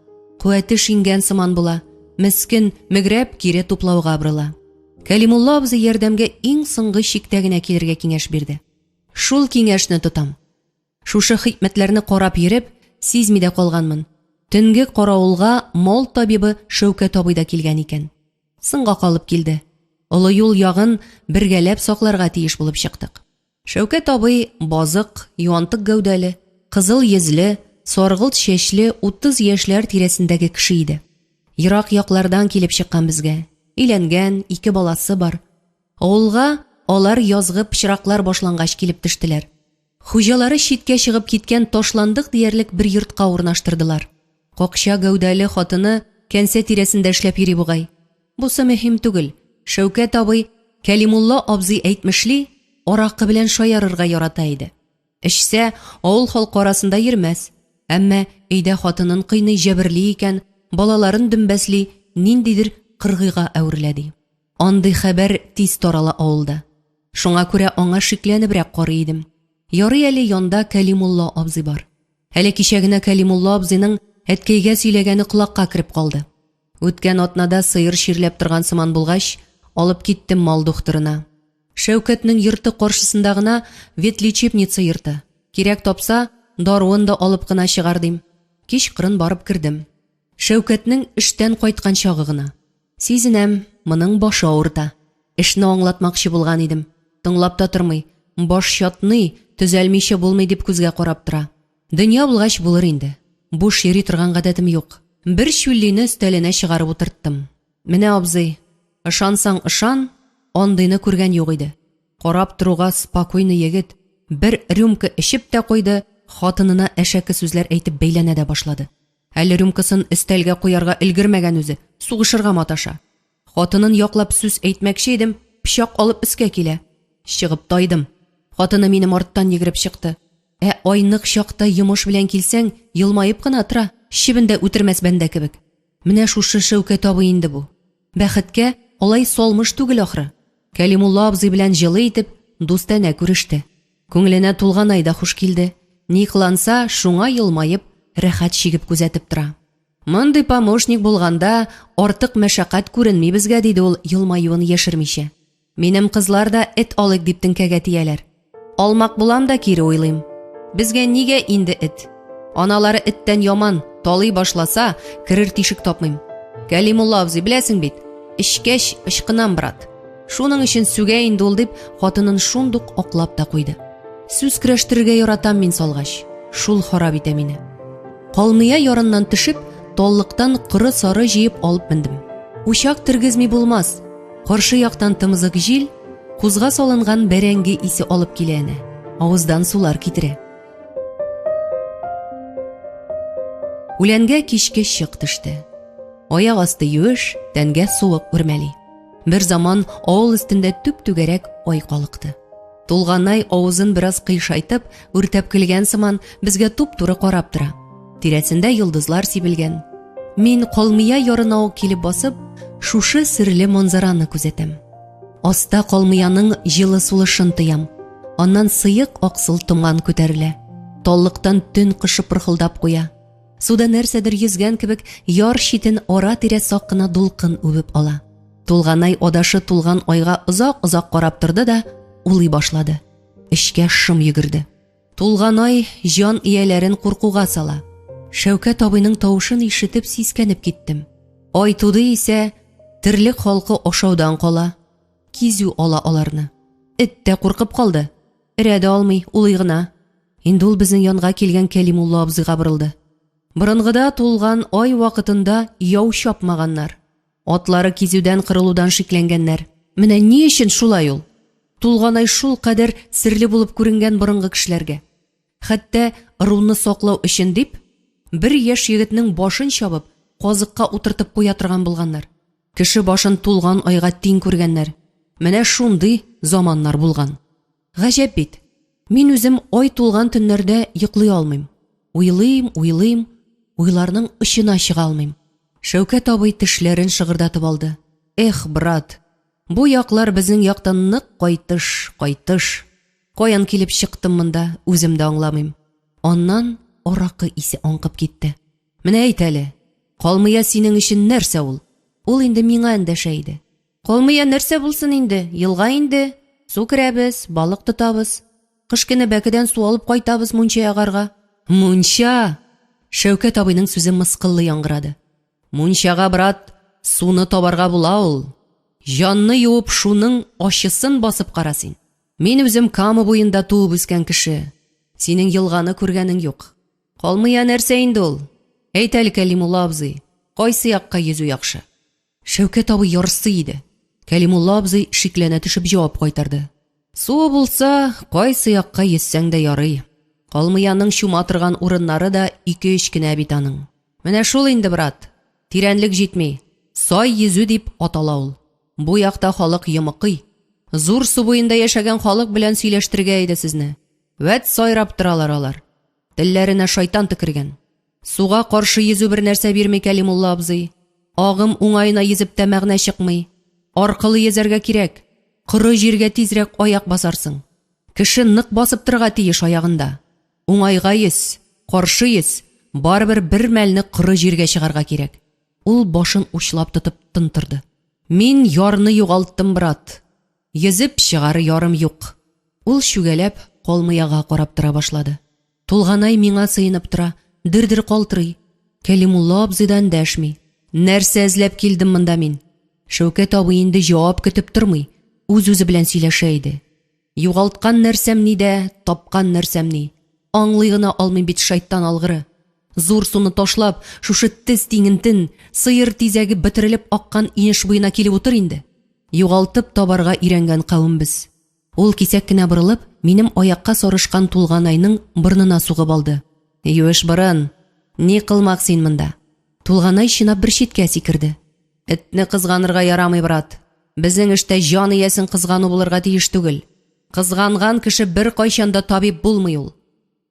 Куәте шингән сыман була. Мескен мөгрәп кире туплауга бурыла. Кәлимулла абзый ярдәмгә иң соңгы чиктә генә килергә киңәш бирде. Шул киңәшне тотам. Шушы хикмәтләрне карап йөреп, сизми дә калганмын. Төнге каравылга мал табибы Шәүкәт абый да килгән икән. Сынга калып килде. Олы юл ягын бергәләп сакларга тиеш булып чыктык. Шәүкәт абый базык, юантык гәүдәле, кызыл йөзле, саргылт чәчле 30 яшьләр тирәсендәге кеше иде. Ерак яклардан килеп чыккан безгә. Өйләнгән, 2 баласы бар. Авылга алар язгы пычраклар башлангач килеп төштеләр. Хуҗалары читкә чыгып киткән ташландык диярлек бер йортка урнаштырдылар. Какча гәүдәле хатыны кәнсә тирәсендә эшләп йөри бугай. Бусы мөһим түгел. Шәүкәт абый Кәлимулла абзый әйтмешли, аракы белән шаярырга ярата иде. Эчсә, авыл халкы арасында йөрмәс. Әмма өйдә хатынын кыйный җәберли икән, балаларын дөмбәсли, ниндидер кыргыйга әверләди. Андый хәбәр тиз тарала авылда. Шуңа күрә аңа шикләнебрәк карый идем. Ярый әле янда Кәлимулла абзый бар. Әле кичәгенә Кәлимулла абзыйның әткәйгә сөйләгәне колакка кирип калды. Үткән атнада сыер ширләп торган сыман булгач, алып киттем мал докторына. Шәүкәтнең йорты каршысында гына ветлечебница йорты. Кирәк тапса, даруын да алып кына чыгар дим. Кич кырын барып кирдем. Шәүкәтнең эштән кайткан чагы гына. Сизенәм, моның башы авырта. Эшне аңлатмакчы булган идем. Тыңлап та тормый. Баш чатный, төзәлмичә булмый дип күзгә карап тора. Дөнья булгач булыр инде. Буш йөри торган гадәтем юк. Бер чүллине өстәленә чыгарып утырттым. Менә абзый, ышансаң ышан, андыйны күргән юк иде. Карап торуга спокойный егет, бер рюмка эчеп тә куйды, хатынына әшәке сүзләр әйтеп бәйләнә дә башлады. Әле рюмкасын өстәлгә куярга өлгермәгән үзе, сугышырга маташа. Хатынын яклап сүз әйтмәкче идем, пычак алып өскә килә. Чыгып тайдым. Хатыны минем арттан йөгереп чыкты. Айнык чакта йомыш белән килсәң, йылмаеп кына тора, чибендә үтермәс бәндә кебек. Менә шушы Шәүкәт абый инде бу. Бәхеткә алай салмыш түгел ахры. Кәлимулла абзый белән җылы итеп, дустана күреште. Күңеленә Тулганай да хуш килде. Ни кыланса, шуңа йылмаеп, рәхәт чигеп күзәтеп тора. Мондый помощник булганда, артык мәшәкать күренми безгә, диде ул йылмаюын яшермичә. Минем кызлар да эт алык дип теңкәгә тияләр. Алмак булам да кире уйлыйм. Безгә нигә инде эт? Аналары эттән яман, талый башласа, кирер тишек тапмыйм. Кәлимулла абзый, беләсең бит, эчкәч ычкынам, брат. Шуның өчен сүгә инде ул дип, хатынын шундук аклап та куйды. Сүз көрәштерергә яратам мин салгач. Шул харап итә мине. Калмыя ярыннан төшеп, таллыктан кыры сары җыеп алып мендем. Учак тергезми булмас. Каршы яктан тымызык җил, кузга салынган бәрәңге исе алып килә әнә. Авыздан сулар китерә. Үләнгә кичке чык төште. Аяк асты юеш, тәнгә суык үрмәли. Бер заман авыл өстендә түп-түгәрәк ай калыкты. Тулганай авызын бераз кыйшайтып, үртәп килгән сыман безгә туп-туры карап тора. Тирәсендә йолдызлар сибелгән. Мин Калмыя ярына ук килеп басып, шушы серле манзараны күзәтәм. Аста Калмыяның җылы сулышын тоям. Аннан сыйык аксыл томан күтәрелә. Таллыктан төн кышы пырхылдап куя. Суда нәрсәдер йөзгән кебек, яр читен ара-тирә сак кына дулкын үбеп ала. Тулганай адашы тулган айга озак-озак карап торды да улый башлады. Эчкә шым йөгерде. Тулганай җан ияләрен куркуга сала. Шәүкәт абыйның тавышын ишетеп сискәнеп киттем. Ай туды исә, тирлек халкы ашаудан кала. Кизү ала аларны. Эт тә куркып калды. Ирәдә алмый, улый гына. Инде ул безнең янга килгән Кәлимулла абзыйга борылды. Борынгыда тулган ай вакытында яу шапмаганнар. Атлары кизүдән кырылудан шикләнгәннәр. Менә ни өчен шулай ул? Тулган ай шул кадәр серле булып күренгән борынгы кешеләргә. Хәтта руны саклау өчен дип, бер яшь егетнең башын чабып, казыкка утыртып куя торган булганнар. Кеше башын тулган айга тиң күргәннәр. Менә шундый заманнар булган. Гаҗәп бит. Мин үзем ай тулган төннәрдә йоклый алмыйм. Уйлыйм, уйларның очына чыга алмыйм. Шәүкәт абый тешләрен шыгырдатып алды. Эх, брат, бу яклар безнең яктан нык кайтыш. Каян килеп чыктым монда, үзем дә аңламыйм. Аннан аракы исе аңкып китте. Менә әйт әле, калмыя синең өчен нәрсә ул? Ул инде миңа эндәшә иде. Калмыя нәрсә булсын инде? Елга инде. Су керәбез, балык тотабыз. Кыш көне бәкедән су алып кайтабыз мунча ягарга. Мунча! Шәүкәт абыйның сүзе мыскыллы яңгырады. Мунчага, брат, суны табарга була ул. Җанны юып шуның ачысын басып кара син. Мин үзем Кама буенда туып үскән кеше. Синең елганы күргәнең юк. Калмыя нәрсә инде ул? Әйт әле, Кәлимулла абзый, кайсы якка йөзү яхшы? Шәүкәт абый ярсы иде. Кәлимулла абзый шикләнә төшеп җавап кайтарды. Су булса, кайсы якка йөзсәң дә ярый. Калмыяның чума торган урыннары да 2-3 кенә бит аның. Менә шул инде, брат. Тирәнлек җитми. Сай йөзү дип атала ул. Бу якта халык йомыкый. Зур су буенда яшәгән халык белән сөйләштергә иде сезне. Вәт сайрап торалар алар. Телләренә шайтан тикергән. Суга каршы йөзү бер нәрсә бирми, Кәлимулла абзый. Агым уңайына йөзеп тә мәгънә чыкмый. Аркылы йөзәргә кирәк. Коры җиргә тизрәк аяк басарсың. Кеше нык басып торга тиеш аягында. Уңайга йөз, каршы йөз, барбер бер мәлне коры җиргә чыгарга кирәк. Ул башын учлап тотып тынтырды. Мин ярны югалттым, брат. Йөзеп чыгар ярым юк. Ул шүгәләп Калмыяга карап тора башлады. Тулганай миңа сыйынып тора, дир-дир калтырый. Кәлимулла абзыйдан дәшми. Нәрсә эзләп килдем монда мин? Шәүкәт абый инде җавап көтеп тормый, үз-үзе белән сөйләшә иде. Югалткан нәрсәм ни дә, тапкан нәрсәм ни? Аңлый гына алмый бит шайтан алгыры. Зур суны ташлап, шушы тез тиңентен, сыер тизәге бетерелеп аккан инеш буена килеп утыр инде. Югалтып табарга ирәнгән кавымбыз. Ул кисәк кенә борылып, минем аякка сарышкан Тулганайның борнына сугып алды. Юеш борын, ни кылмак син монда? Тулганай чинап бер читкә сикерде. Этне кызганырга ярамый, брат. Безнең эштә җан иясен кызгану булырга тиеш түгел. Кызганган кеше бер кайчанда табиб булмый ул.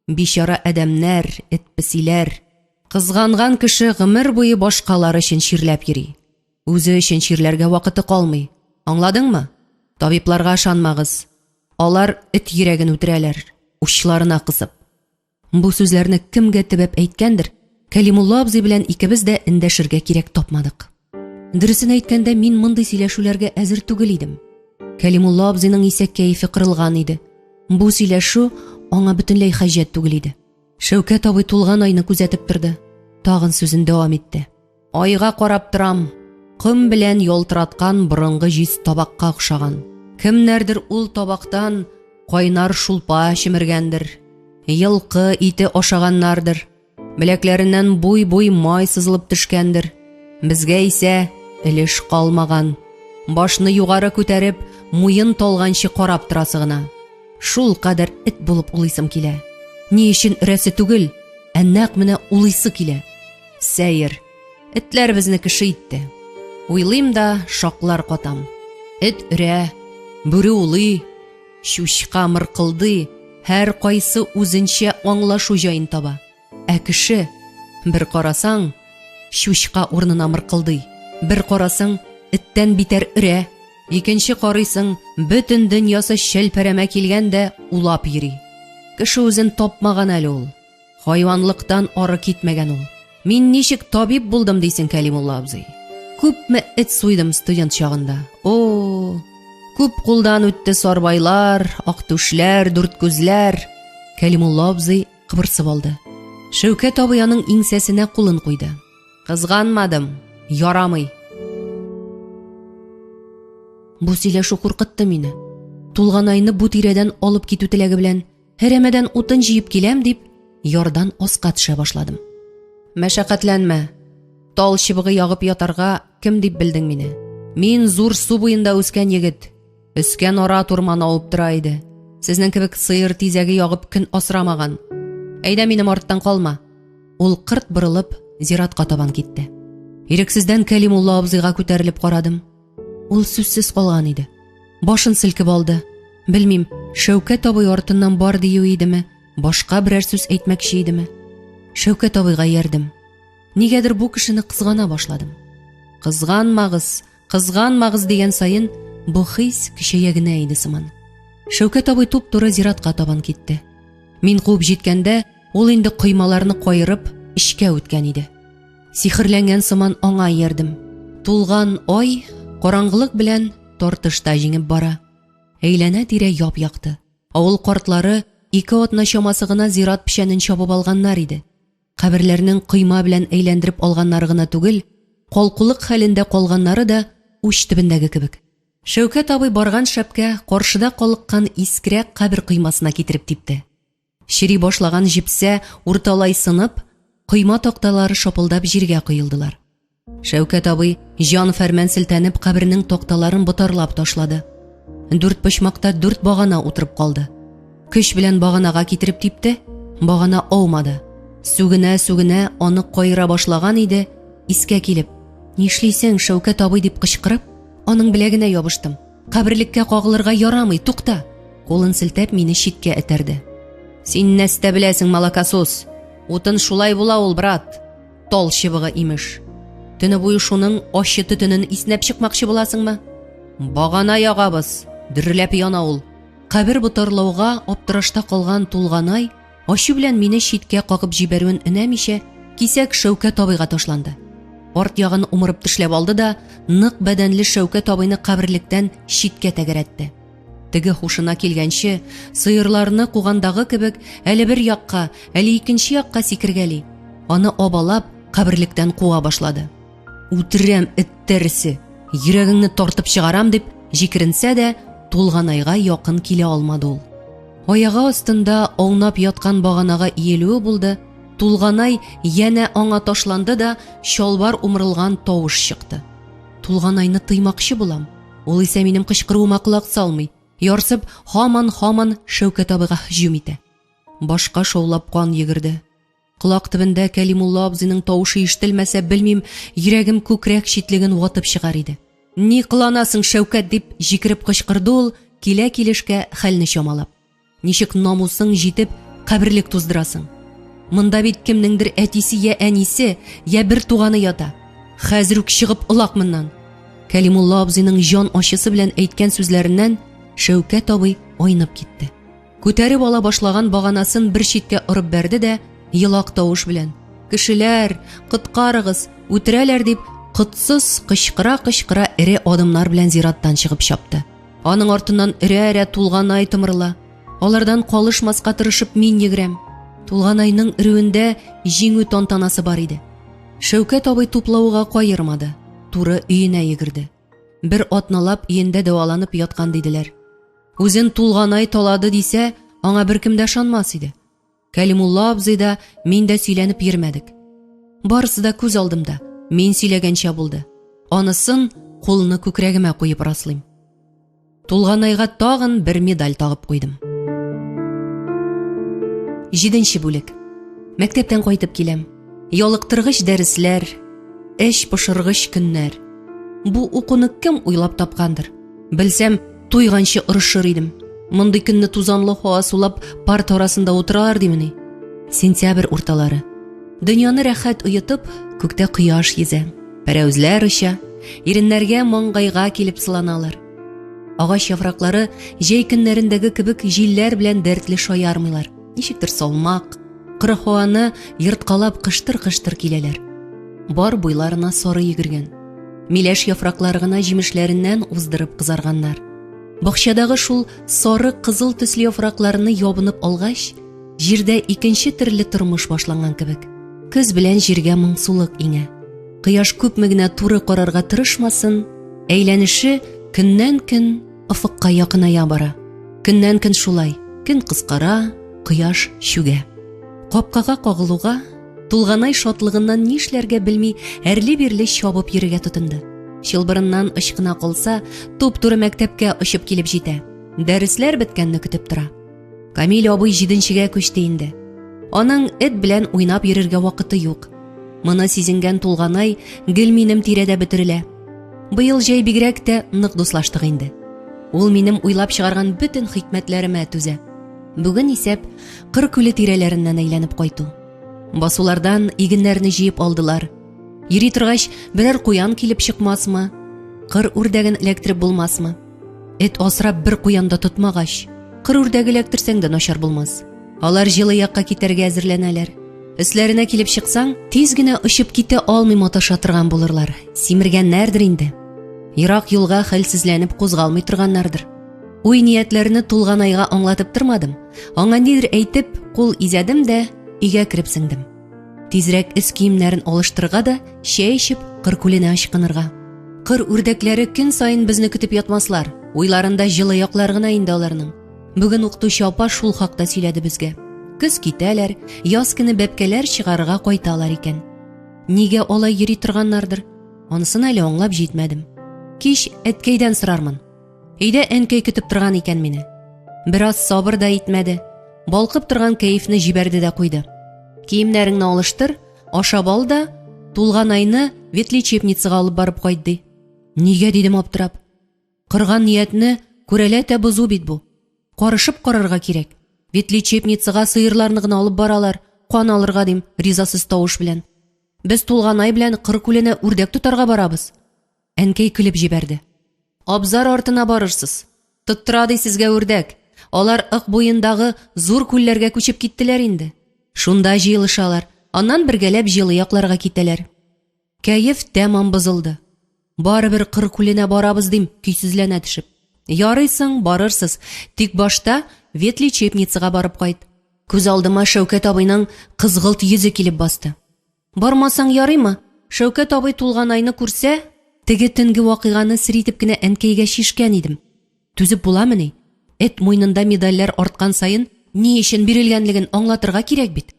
Бишара адәмнәр, этпесиләр. Кызганган кеше гомер буе башкалар өчен чирләп йөри. Үзе өчен чирләргә вакыты калмый. Аңладыңмы? Табибларга ышанмагыз. Алар эт йөрәген үтерәләр, учларына кысып. Бу сүзләрне кемгә төбәп әйткәндер, Кәлимулла абзый белән икебез дә эндәшергә кирәк тапмадык. Дөресен әйткәндә, мин мондый сөйләшүләргә әзер түгел идем. Кәлимулла абзыйның исә кәефе кырылган иде. Бу сөйләшү аңа бөтенләй хаҗәт түгел иде. Шәүкәт абый Тулганайны күзәтеп торды. Тагын сүзен дәвам итте. Айга карап торам. Кым белән ялтыраткан борынгы җиз табакка охшаган. Кемнәрдер ул табактан кайнар шулпа чимергәндер. Йылкы ите ашаганнардыр. Беләкләреннән буй-буй май сызылып төшкәндер. Безгә исә элеш калмаган. Башны югары күтәреп, муен талганчы карап торасы гына. Шул кадәр эт булып улыйсым килә. Ни өчен үрәсе түгел, ә нәкъ менә улыйсы килә. Сәер. Этләр безне кеше итте. Уйлыйм да шаклар катам. Эт үрә, бүре улый, чучка мыркылдый, һәр кайсы үзенчә аңлашу җаен таба. Ә кеше, бер карасаң, чучка урынына мыркылдый. Бер карасаң, эттән битәр үрә. Икенче карыйсың, бөтен дөньясы шәлпәрәмә килгәндә улап йөри. Кеше үзен тапмаган әле ул. Хайванлыктан ары китмәгән ул. Мин ничек табиб булдым дисең, Кәлимулла абзый? Күпме эт суйдым студент чагында. О, күп кулдан үтте сарбайлар, актүшләр, дүрткүзләр. Кәлимулла абзый кыбырсып алды. Шәүкәт абый аның иңсәсенә кулын куйды. Кызганмадым, ярамый. Бу сөйләшү куркытты мине. Тулганайны бу тирәдән алып китү теләге белән, һәрәмәдән утын җыеп киләм дип, ярдан аска төшә башладым. мәшәкатьләнмә. Тал чыбыгы ягып ятарга кем дип белдең мине? Мин зур су буенда үскән егет. Өскән ара турман авып тора иде. Сезнең кебек сыер тизәге ягып көн асрамаган. Әйдә минем арттан калма. Ул кырт борылып зиратка табан китте. Ирексездән Кәлимулла абзыйга күтәрелеп карадым. Ул сүзсез калган иде. Башын селкеп алды. Белмим, Шәүкәт абый артыннан бар дию идеме, башка берәр сүз әйтмәкче идеме. Шәүкәт абыйга ярдым. Нигәдер бу кешене кызгана башладым. Кызганмагыз дигән сайын бу хис кичәя генә иде сыман. Шәүкәт абый туп-туры зиратка табан китте. Мин куып җиткәндә, ул инде коймаларны кайырып эшкә үткән иде. Сихерләнгән сыман аңа ярдым. Тулган ай караңгылык белән тартышта җиңеп бара. Әйләнә-тирә яп-якты. Авыл картлары 2 атна чамасы гына зират печәнен чабып алганнар иде. Каберләрнең койма белән әйләндереп алганнары гына түгел, калкулык хәлендә калганнары да уч төбендәге кебек. Шәүкәт абый барган шәпкә каршыда калыккан искерәк кабер коймасына китереп типте. Чири башлаган җипсә урталай сынып, койма такталары шапылдап җиргә коелдылар. Шәүкәт абый җан фәрман селтәнеп кабернең такталарын ботарлап ташлады. 4 почмакта 4 багана утырып калды. Көч белән баганага китереп типте, багана аумады. Сүгенә аны кайыра башлаган иде, искә килеп, "Нишлисең, Шәүкәт абый?" дип кычкырып, аның беләгенә ябыштым. "Каберлеккә кагылырга ярамый, тукта!" Кулын селтәп мине читкә этәрде. "Син нәрсә беләсең, малакасус? Утын шулай була ул, брат. Тал чыбыгы имеш. Төне буе шуның ачы төтенен иснәп чыкмакчы буласыңмы? Багана ягабыз, дөрләп яна ул." Кабер ботарлауга аптырашта калган Тулганай ачы белән мине читкә кагып җибәрүен энәмичә, кисәк Шәүкәт абыйга ташланды. Арт ягын умырып тешләп алды да, нык бәдәнле Шәүкәт абыйны каберлектән читкә тәгәрәтте. Теге хушына килгәнче, сыерларны кугандагы кебек, әле бер якка, әле икенче якка сикергәли. Аны абалап, каберлектән куа башлады. "Үтерәм, эттәрсе, йөрәгеңне тартып чыгарам" дип җикеренсә дә, Тулганайга якын килә алмады ул. Аягы астында аунап яткан баганага иелүе булды. Тулганай янә аңа ташланды да, чалбар умырылган тавыш чыкты. Тулганайны тыймакчы булам. Ул исә минем кычкыруыма кулак салмый. Ярсып, һаман Шәүкәт абыйга һөҗүм итә. Башка шаулап кан йөгерде. Кулак төбендә Кәлимулла абзыйның тавышы ишетелмәсә, белмим, йөрәгем күкрәк читлеген ватып чыгар иде. "Ни кыланасың, Шәүкәт?" дип җикереп кычкырды ул, килә-килешкә хәлне чамалап. "Ничек намусың җитеп, каберлек туздырасың? Монда бит кемнеңдер әтисе я әнисе, я бер туганы ята. Хәзер үк чыгып улак моннан." Кәлимулла абзыйның җан ачысы белән әйткән сүзләреннән Шәүкәт абый айнып китте. Күтәреп ала башлаган баганасын бер читкә урып бәрде дә, елак тавыш белән: "Кешеләр, коткарыгыз, үтерәләр" дип, кытсыз кычкыра-кычкыра эре адымнар белән зираттан чыгып чапты. Аның артыннан өрә-өрә Тулганай тымырла. Алардан калышмаска тырышып мин йөгрәм. Тулганайның өрүендә җиңү тантанасы бар иде. Шәүкәт абый туплауга кайырмады. Туры өенә йөгерде. Бер атналап өендә дәваланып яткан диделәр. Үзен Тулганай талады дисә, аңа беркем дә ышанмас иде. Кәлимулла абзый да, мин дә сөйләнеп йөрмәдек. Барысы да күз алдымда. Мин сөйләгәнчә булды. Анысын кулны күкрәгемә куеп раслыйм. Тулганайга тагын бер медаль тагып куйдым. 7нче бүлек. Мәктәптән кайтып киләм. Ялыктыргыч дәресләр, эш пошыргыч көннәр. Бу укуны кем уйлап тапкандыр? Белсәм, туйганчы ырышыр идем. Мондый көнне тузанлы һава сулап парта арасында утыралар димени. Сентябрь урталары. Дөньяны рәхәт уятып, күктә кояш йөзә. Пәрәүзләр оча, иреннәргә маңгайга килеп сыланалар. Агач яфраклары җәй көннәрендәге кебек җилләр белән дәртле шаярмыйлар. Ничектер салмак, кыры һаваны йырткалап кыштыр-кыштыр киләләр. Бар буйларына сары йөгергән. Миләш яфраклары гына җимешләреннән уздырып кызарганнар. Бакчадагы шул сары кызыл төсле яфракларны ябынып алгач, җирдә икенче төрле тормыш башланган кебек. Көз белән җиргә моңсулык иңә. Кояш күпме генә туры карарга тырышмасын, әйләнеше көннән-көн офыкка якыная бара. Көннән-көн шулай, көн кыскара, кояш чүгә. Капкага кагылуга, Тулганай шатлыгыннан нишләргә белми әрле-бирле чабып йөрергә тотынды. Чылбырыннан ычкына калса, туп-туры мәктәпкә очып килеп җитә. Дәресләр беткәнне көтеп тора. Камил абый 7нчегә күчте инде. Аның эт белән уйнап йөрергә вакыты юк. Моны сизенгән Тулганай гел минем тирәдә бөтерелә. Быел җәй бигрәк тә нык дуслаштык инде. Ул минем уйлап чыгарган бөтен хикмәтләремә түзә. Бүген исәп Кыр күле тирәләреннән әйләнеп кайту. Басулардан игеннәрне җыеп алдылар. Йөри торгач, берәр куян килеп чыкмасмы? Кыр үрдәген эләктереп булмасмы? Эт асрап бер куянда тотмагач, кыр үрдәге эләктерсәң дә начар булмас. Алар җылы якка китәргә әзерләнәләр. Өсләренә килеп чыксаң, тиз генә очып китә алмый маташа торган булырлар. Симергәннәрдер инде. Ерак юлга хәлсезләнеп кузгалмый торганнардыр. Уй ниятләрне Тулганайга аңлатып тормадым. Аңа нидер әйтеп, кул изәдем дә өйгә кирип сеңдем. Тизрәк эс киемнәрен алыштырга да, чәй эчеп, Кыр күленә ачкынырга. Кыр үрдәкләре көн сайын безне көтеп ятмаслар. Уйларында җылы яклар гына инде аларның. Бүген укытучы апа шул хакта сөйләде безгә. Көз китәләр, яз көне бәбкәләр чыгарга кайталар икән. Нигә алай йөри торганнардыр? Анысын әле аңлап җитмәдем. Кич әткәйдән сорармын. Өйдә әнкәй көтеп торган икән мине. Бераз сабыр да итмәде. Балкып торган кәефне җибәрде дә куйды. Киемнәреңне алыштыр, ашап ал да, Тулганайны ветлечебницага алып барып кайт ди. Нигә дидем аптырап. Кырган ниятне күрәләтә бузу бит бу. Карышып карарга кирәк. Ветлечебницага сыерларны гына алып баралар, кан алырга дим, ризасыз тавыш белән. Без Тулганай белән Кыр күленә үрдәк тотарга барабыз. Әнкәй көлеп җибәрде. Абзар артына барырсыз. Тоттыра ди сезгә үрдәк. Алар ык буендагы зур күлләргә күчеп киттеләр инде. Шунда җыелышалар, аннан бергәләп җылы якларга китәләр. Кәеф тәмам бозылды. Барыбер Кыр күленә барабыз дим, көйсезләнә төшеп. Ярыйсың, барырсыз, тик башта ветлечебницага барып кайт. Күз алдыма Шәүкәт абыйның кызгылт йөзе килеп басты. Бармасаң ярыймы? Шәүкәт абый Тулганайны күрсә, теге төнге вакыйганы сер итеп кенә әнкәйгә шишкән идем. Түзеп буламы ни? Эт муйнында медальләр арткан сайын ни өчен бирелгәнлеген аңлатырга кирәк бит.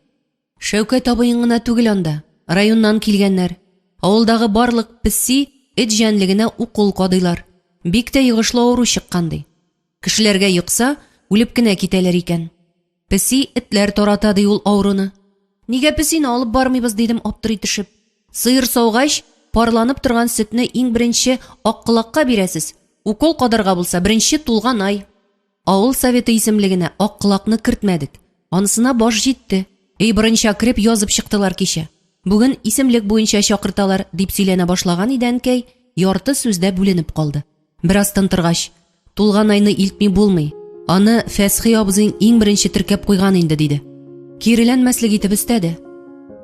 Шәүкәт абыйың гына түгел анда, районнан килгәннәр. Авылдагы барлык песи эт җәнлегенә укол кадыйлар. Бик тә йогышлы авыру чыккан ди. Кешеләргә йыкса, үлеп кенә китәләр икән. Песи этләр тарата ди ул авыруны. Нигә песине алып бармыйбыз дидем аптырый төшеп. Сыер саугач, парланып торган сөтне иң беренче Аккылакка бирәсез. Укол кадарга булса, беренче Тулганай. Авыл советы исемлегенә Аккылакны кертмәдек. Анысына баш җитте. Беренче кирип язып чыктылар кичә. Бүген исемлек буенча чакырталар дип сөйләнә башлаган иде әнкәй, ярты сүздә бүленеп калды. Бераз тынтыргач, Тулганайны илтми булмый. Аны Фәсхи абзыйң иң беренче теркәп куйган инде диде. Киреләнмәслек итеп өстәде.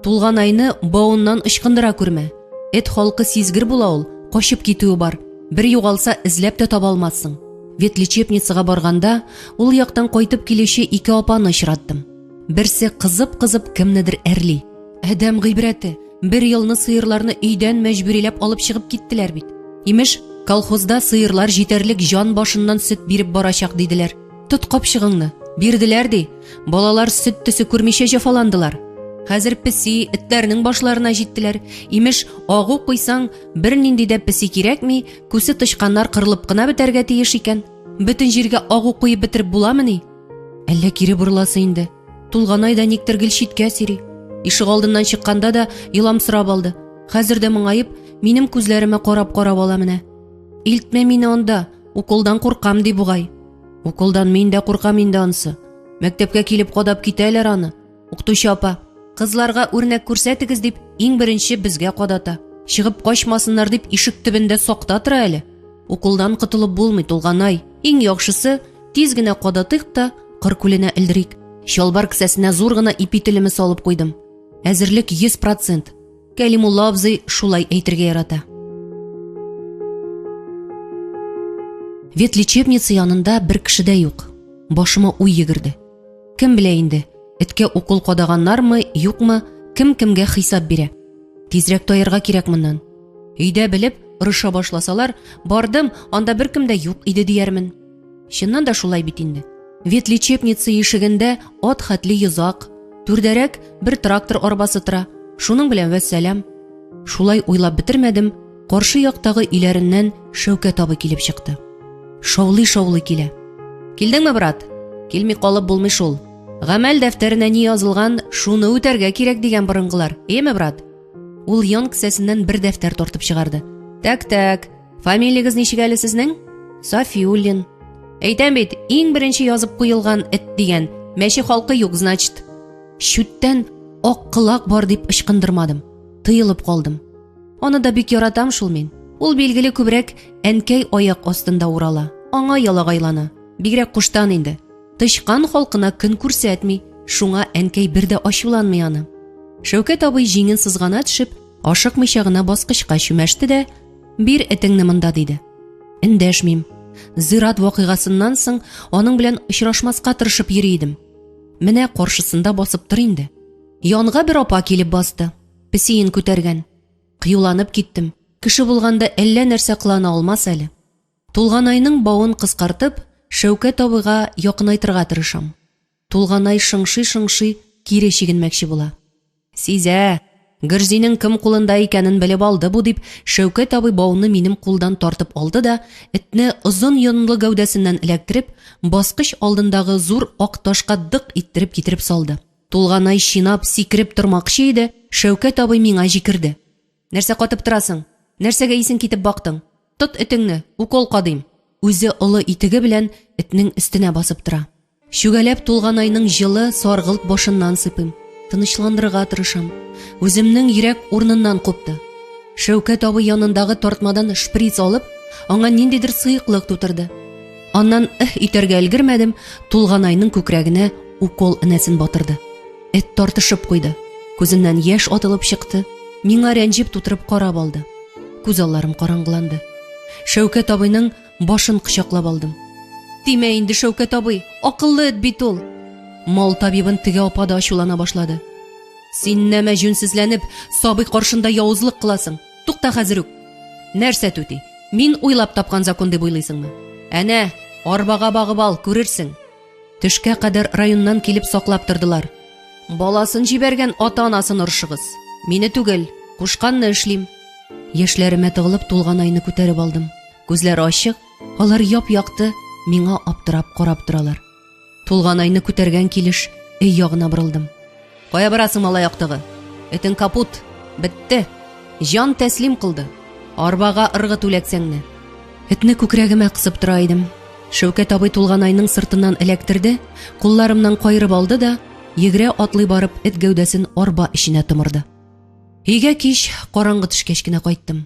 Тулганайны бауыннан ычкындыра күрмә. Эт халкы сизгер була ул, качып китүе бар. Бер югалса эзләп тә таба алмассың. Ветлечебницага барганда, ул яктан кайтып килүче ике апаны очраттым. Берсе кызып-кызып кемнедер әрли. Адәм гыйбрәте, бер елны сыерларны өйдән мәҗбүриләп алып чыгып киттеләр бит. Имеш, колхозда сыерлар җитәрлек җан башыннан сөт биреп барачак диделәр. Тот капчыгыңны, бирделәр ди. Балалар сөт төсе күрмичә җәфаландылар. Хәзер песи этләрнең башларына җиттеләр. Имеш, агу куйсаң, бер нинди дә песи кирәкми, күсе тычканнар кырылып кына бетәргә тиеш икән. Бөтен җиргә агу куеп бетереп буламы ни? Әллә кире бурласы инде. Тулганай да никтер гел читкә сири. Ишек алдыннан чыкканда да иламсырап алды. Хәзер дә моңаеп, минем күзләремә карап-карап ала менә. Илтмә мине анда, уколдан куркам ди бугай. Уколдан мин дә куркам инде ансы. Мәктәпкә килеп кадап китәләр аны. Укытучы апа, кызларга үрнәк күрсәтегез дип, иң беренче безгә кадата. Чыгып качмасыннар дип ишек төбендә сакта тора әле. Уколдан кытылып булмый, Тулганай. Иң яхшысы, тиз генә кадатыйк та Кыр күленә элдерик. Чалбар кесәсенә зур гына ипи телеме салып куйдым. Әзерлек 100%. Кәлимулла абзый шулай әйтергә ярата. Ветлечебница янында бер кеше дә юк. Башыма уй йөгерде. Кем белә инде, эткә укол кадаганнармы, юкмы, кем кемгә хисап бирә. Тизрәк таярга кирәк моннан. Өйдә белеп, ырыша башласалар, бардым, анда беркем дә юк иде диярмен. Чыннан да шулай бит инде. Ветлечебница ишегендә ат хәтле йозак, түрдәрәк бер трактор арбасы тора. Шуның белән вәссәлам. Шулай уйлап бетермәдем, каршы яктагы өйләреннән Шәүкәт абый килеп чыкты. Шаулый килә. Килдеңме, брат? Килми калып булмый шул. Гамәл дәфтәренә ни язылган, шуны үтәргә кирәк дигән борынгылар. Эме, брат? Ул ян кесәсеннән бер дәфтәр тартып чыгарды. Так, фамилиягыз ничек әле сезнең? Сафиуллин. Әйтәм бит, иң беренче язып куелган эт дигән мәче халкы юк, значит. Шүттән ак кылак бар дип ычкындырмадым. Тыелып калдым. Аны да бик яратам шул мин. Ул билгеле күбрәк әнкәй аяк астында урала. Аңа ялагайлана. Бигрәк куштан инде. Тышкан халкына көн күрсәтми, шуңа әнкәй бер дә ачуланмый аны. Шәүкәт абый җиңен сызгана төшеп, ашыкмыйча гына баскычка чүмәште дә, бир этеңне монда диде. Эндәшмим. Зират вакыйгасыннан соң аның белән очрашмаска тырышып йөри идем. Менә каршысында басып тор инде. Янга бер апа килеп басты. Песиен күтәргән. Кыюланып киттем. Кеше булганда әллә нәрсә кылана алмас әле. Тулганайның бавын кыскартып, Шәүкәт абыйга якынайтырга тырышам. Тулганай шыңшый кире чигенмәкче була. Сизә, Гөрзинең кем кулында икәнен белеп алды бу дип, Шәүкәт абый бауны минем кулдан тартып алды да, этне озын йонлы гәүдәсеннән эләктереп, баскыч алдындагы зур ак ташка дык иттереп китереп салды. Тулганай шинап сикереп тормакчы иде, Шәүкәт абый миңа җикерде. Нәрсә катып торасың? Нәрсәгә исең китеп бактың? Тот этеңне, укол кадыйм. Үзе олы итеге белән этнең өстенә басып тора. Шүгәләп Тулганайның җылы саргылт башыннан сыпым. Тынычландырырга тырышам. Үземнең йөрәк урыныннан купты. Шәүкәт абый янындагы тартмадан шприц алып, аңа ниндидер сыйыклык тутырды. Аннан итәргә өлгермәдем, Тулганайның күкрәгенә укол энәсен батырды. Эт тартышып куйды. Күзеннән яшь атылып чыкты. Миңа рәнҗеп тутырып карап алды. Күз алларым караңгыланды. Шәүкәт абыйның башын кычаклап алдым. Тимә инде, Шәүкәт абый, акыллы эт бит ул. Мал табибын теге апа да ачулана башлады. Син нәмә җүнсезләнеп, сабый каршында явызлык кыласың. Тукта хәзер үк. Нәрсә түти? Мин уйлап тапкан закон дип уйлыйсыңмы? Әнә, арбага багып ал, күрерсең. Төшкә кадәр районнан килеп саклап тордылар. Баласын җибәргән ата-анасын уршыгыз. Мине түгел, кушканны эшлим. Яшьләремә тыгылып Тулганайны күтәреп алдым. Күзләре ачык, алар яп-якты, миңа аптырап карап торалар. Тулганайны күтәргән килеш өй ягына борылдым. Кая барасың, малай яктыгы? Этең капут. Бетте. Җан тәслим кылды. Арбага ыргыт үләксәңне. Этне күкрәгемә кысып тора идем. Шәүкәт абый Тулганайның сыртыннан эләктерде, кулларымнан кайрып алды да, йөгерә атлый барып эт гәүдәсен арба эченә тымырды. Өйгә кич караңгы төшкәч кенә кайттым.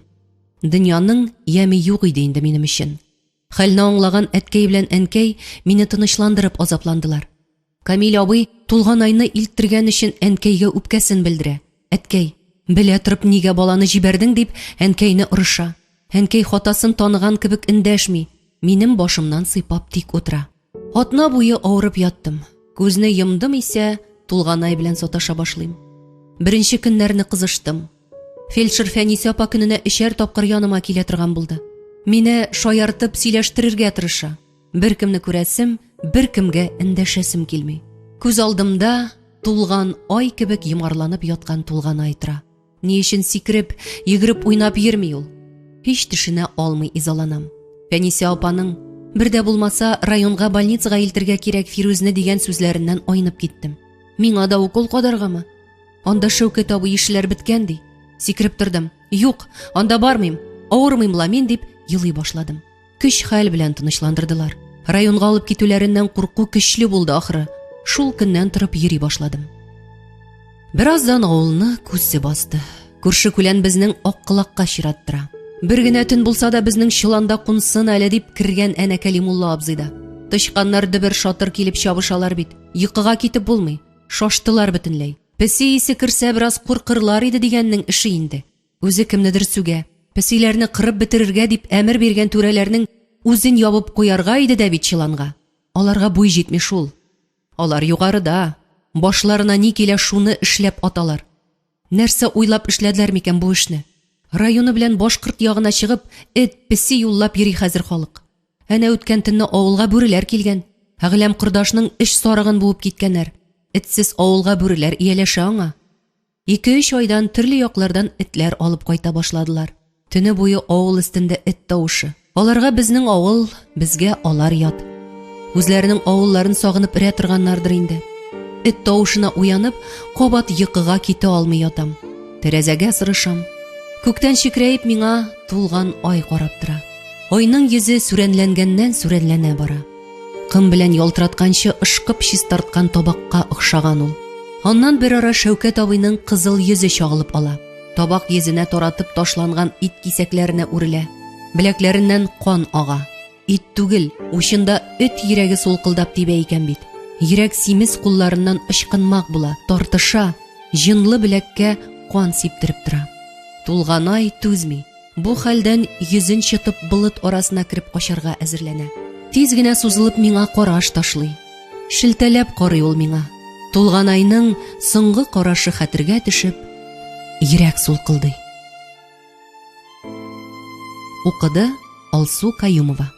Дөньяның яме юк иде инде минем өчен. Хәлне аңлаган әткәй белән әнкәй мине тынычландырып азапландылар. Камил абый Тулганайны илттергән өчен әнкәйгә үпкәсен белдерә. Әткәй, белә торып нигә баланы җибәрдең дип әнкәйне урыша. Әнкәй хатасын таныган кебек эндәшми, минем башымнан сыйпап тик утыра. Атна буе авырып яттым. Күзне йомдым исә, Тулганай белән саташа башлыйм. Беренче көннәрне кызыштым. Фельдшер Фәнисе апа көненә 3 тапкыр яныма килә торган булды. Мине шаяртып сөйләштерергә тырыша. Беркемне күрәсем, беркемгә эндәшәсем килми. Күз алдымда тулган ай кебек йомарланып яткан Тулганай тора. Ни өчен сикереп, йөгереп уйнап йөрми ул? Һич төшенә алмый изаланам. Фәнисе апаның бердә булмаса районга больницага илтергә кирәк Фирүзне дигән сүзләреннән айнып киттем. Миңа да укол кадаргамы? Анда Шәүкәт абый ишләр беткән ди. Сикереп тордым. Юк, анда бармыйм, авырмыйм ла мин дип елый башладым. Көч-хәл белән тынычландырдылар. Районга алып китүләреннән курку көчле булды ахры. Шул көннән торып йөри башладым. Бераздан авылны күсе басты. Күрше-күлән безнең ак кылакка чираттыра. Бер генә төн булса да безнең чыланда кунсын әле дип кергән әнә Кәлимулла абзыйда. Тышканнар бер шатыр килеп чабышалар бит. Йокыга китеп булмый. Шаштылар бөтенләй. Песи исе кирсә бераз куркырлар иде дигәннең ише инде. Үзе кемнедер сүгә. Песиләрне кырып бетерергә дип әмер биргән түрәләрнең үзен ябып куярга иде дә бит чыланга. Аларга буй җитми шул. Алар югарыда. Башларына ни килә шуны эшләп аталар. Нәрсә уйлап эшләделәр микән бу эшне? Районы белән Башкорт ягына чыгып, эт песи юллап йөри хәзер халык. Әнә үткән төнне авылга бүреләр килгән. Әгъләм кордашның эш сарыгын буып киткәннәр. Этсез авылга бүреләр ияләшә аңа. 2-3 айдан төрле яклардан этләр алып кайта башладылар. Төне буе авыл өстендә эт тавышы. Аларга безнең авыл, безгә алар ят. Үзләренең авылларын сагынып өрә торганнардыр инде. Эт тавышына уянып, кабат йокыга китә алмый ятам. Тәрәзәгә сырышам. Күктән шикрәеп миңа тулган ай карап тора. Айның йөзе сүрәнләнгәннән-сүрәнләнә бара. Кым белән ялтыратканчы ышкып чистарткан табакка охшаган ул. Аннан бер ара Шәүкәт абыйның кызыл йөзе чагылып ала. Табак йөзенә таратып ташланган ит кисәкләренә үрелә. Беләкләреннән кан ага. Ит түгел, учында эт йөрәге сулкылдап тибә икән бит. Йөрәк симез кулларыннан ычкынмак була, тартыша, җынлы беләккә кан сиптереп тора. Тулган ай түзми. Бу хәлдән йөзен чытып болыт арасына кереп качарга әзерләнә. Тиз генә сузылып миңа караш ташлый. Шелтәләп карый ул миңа. Тулган айның соңгы карашы хәтергә төшеп, йөрәк сулкылдый. Укыды Алсу Каюмова.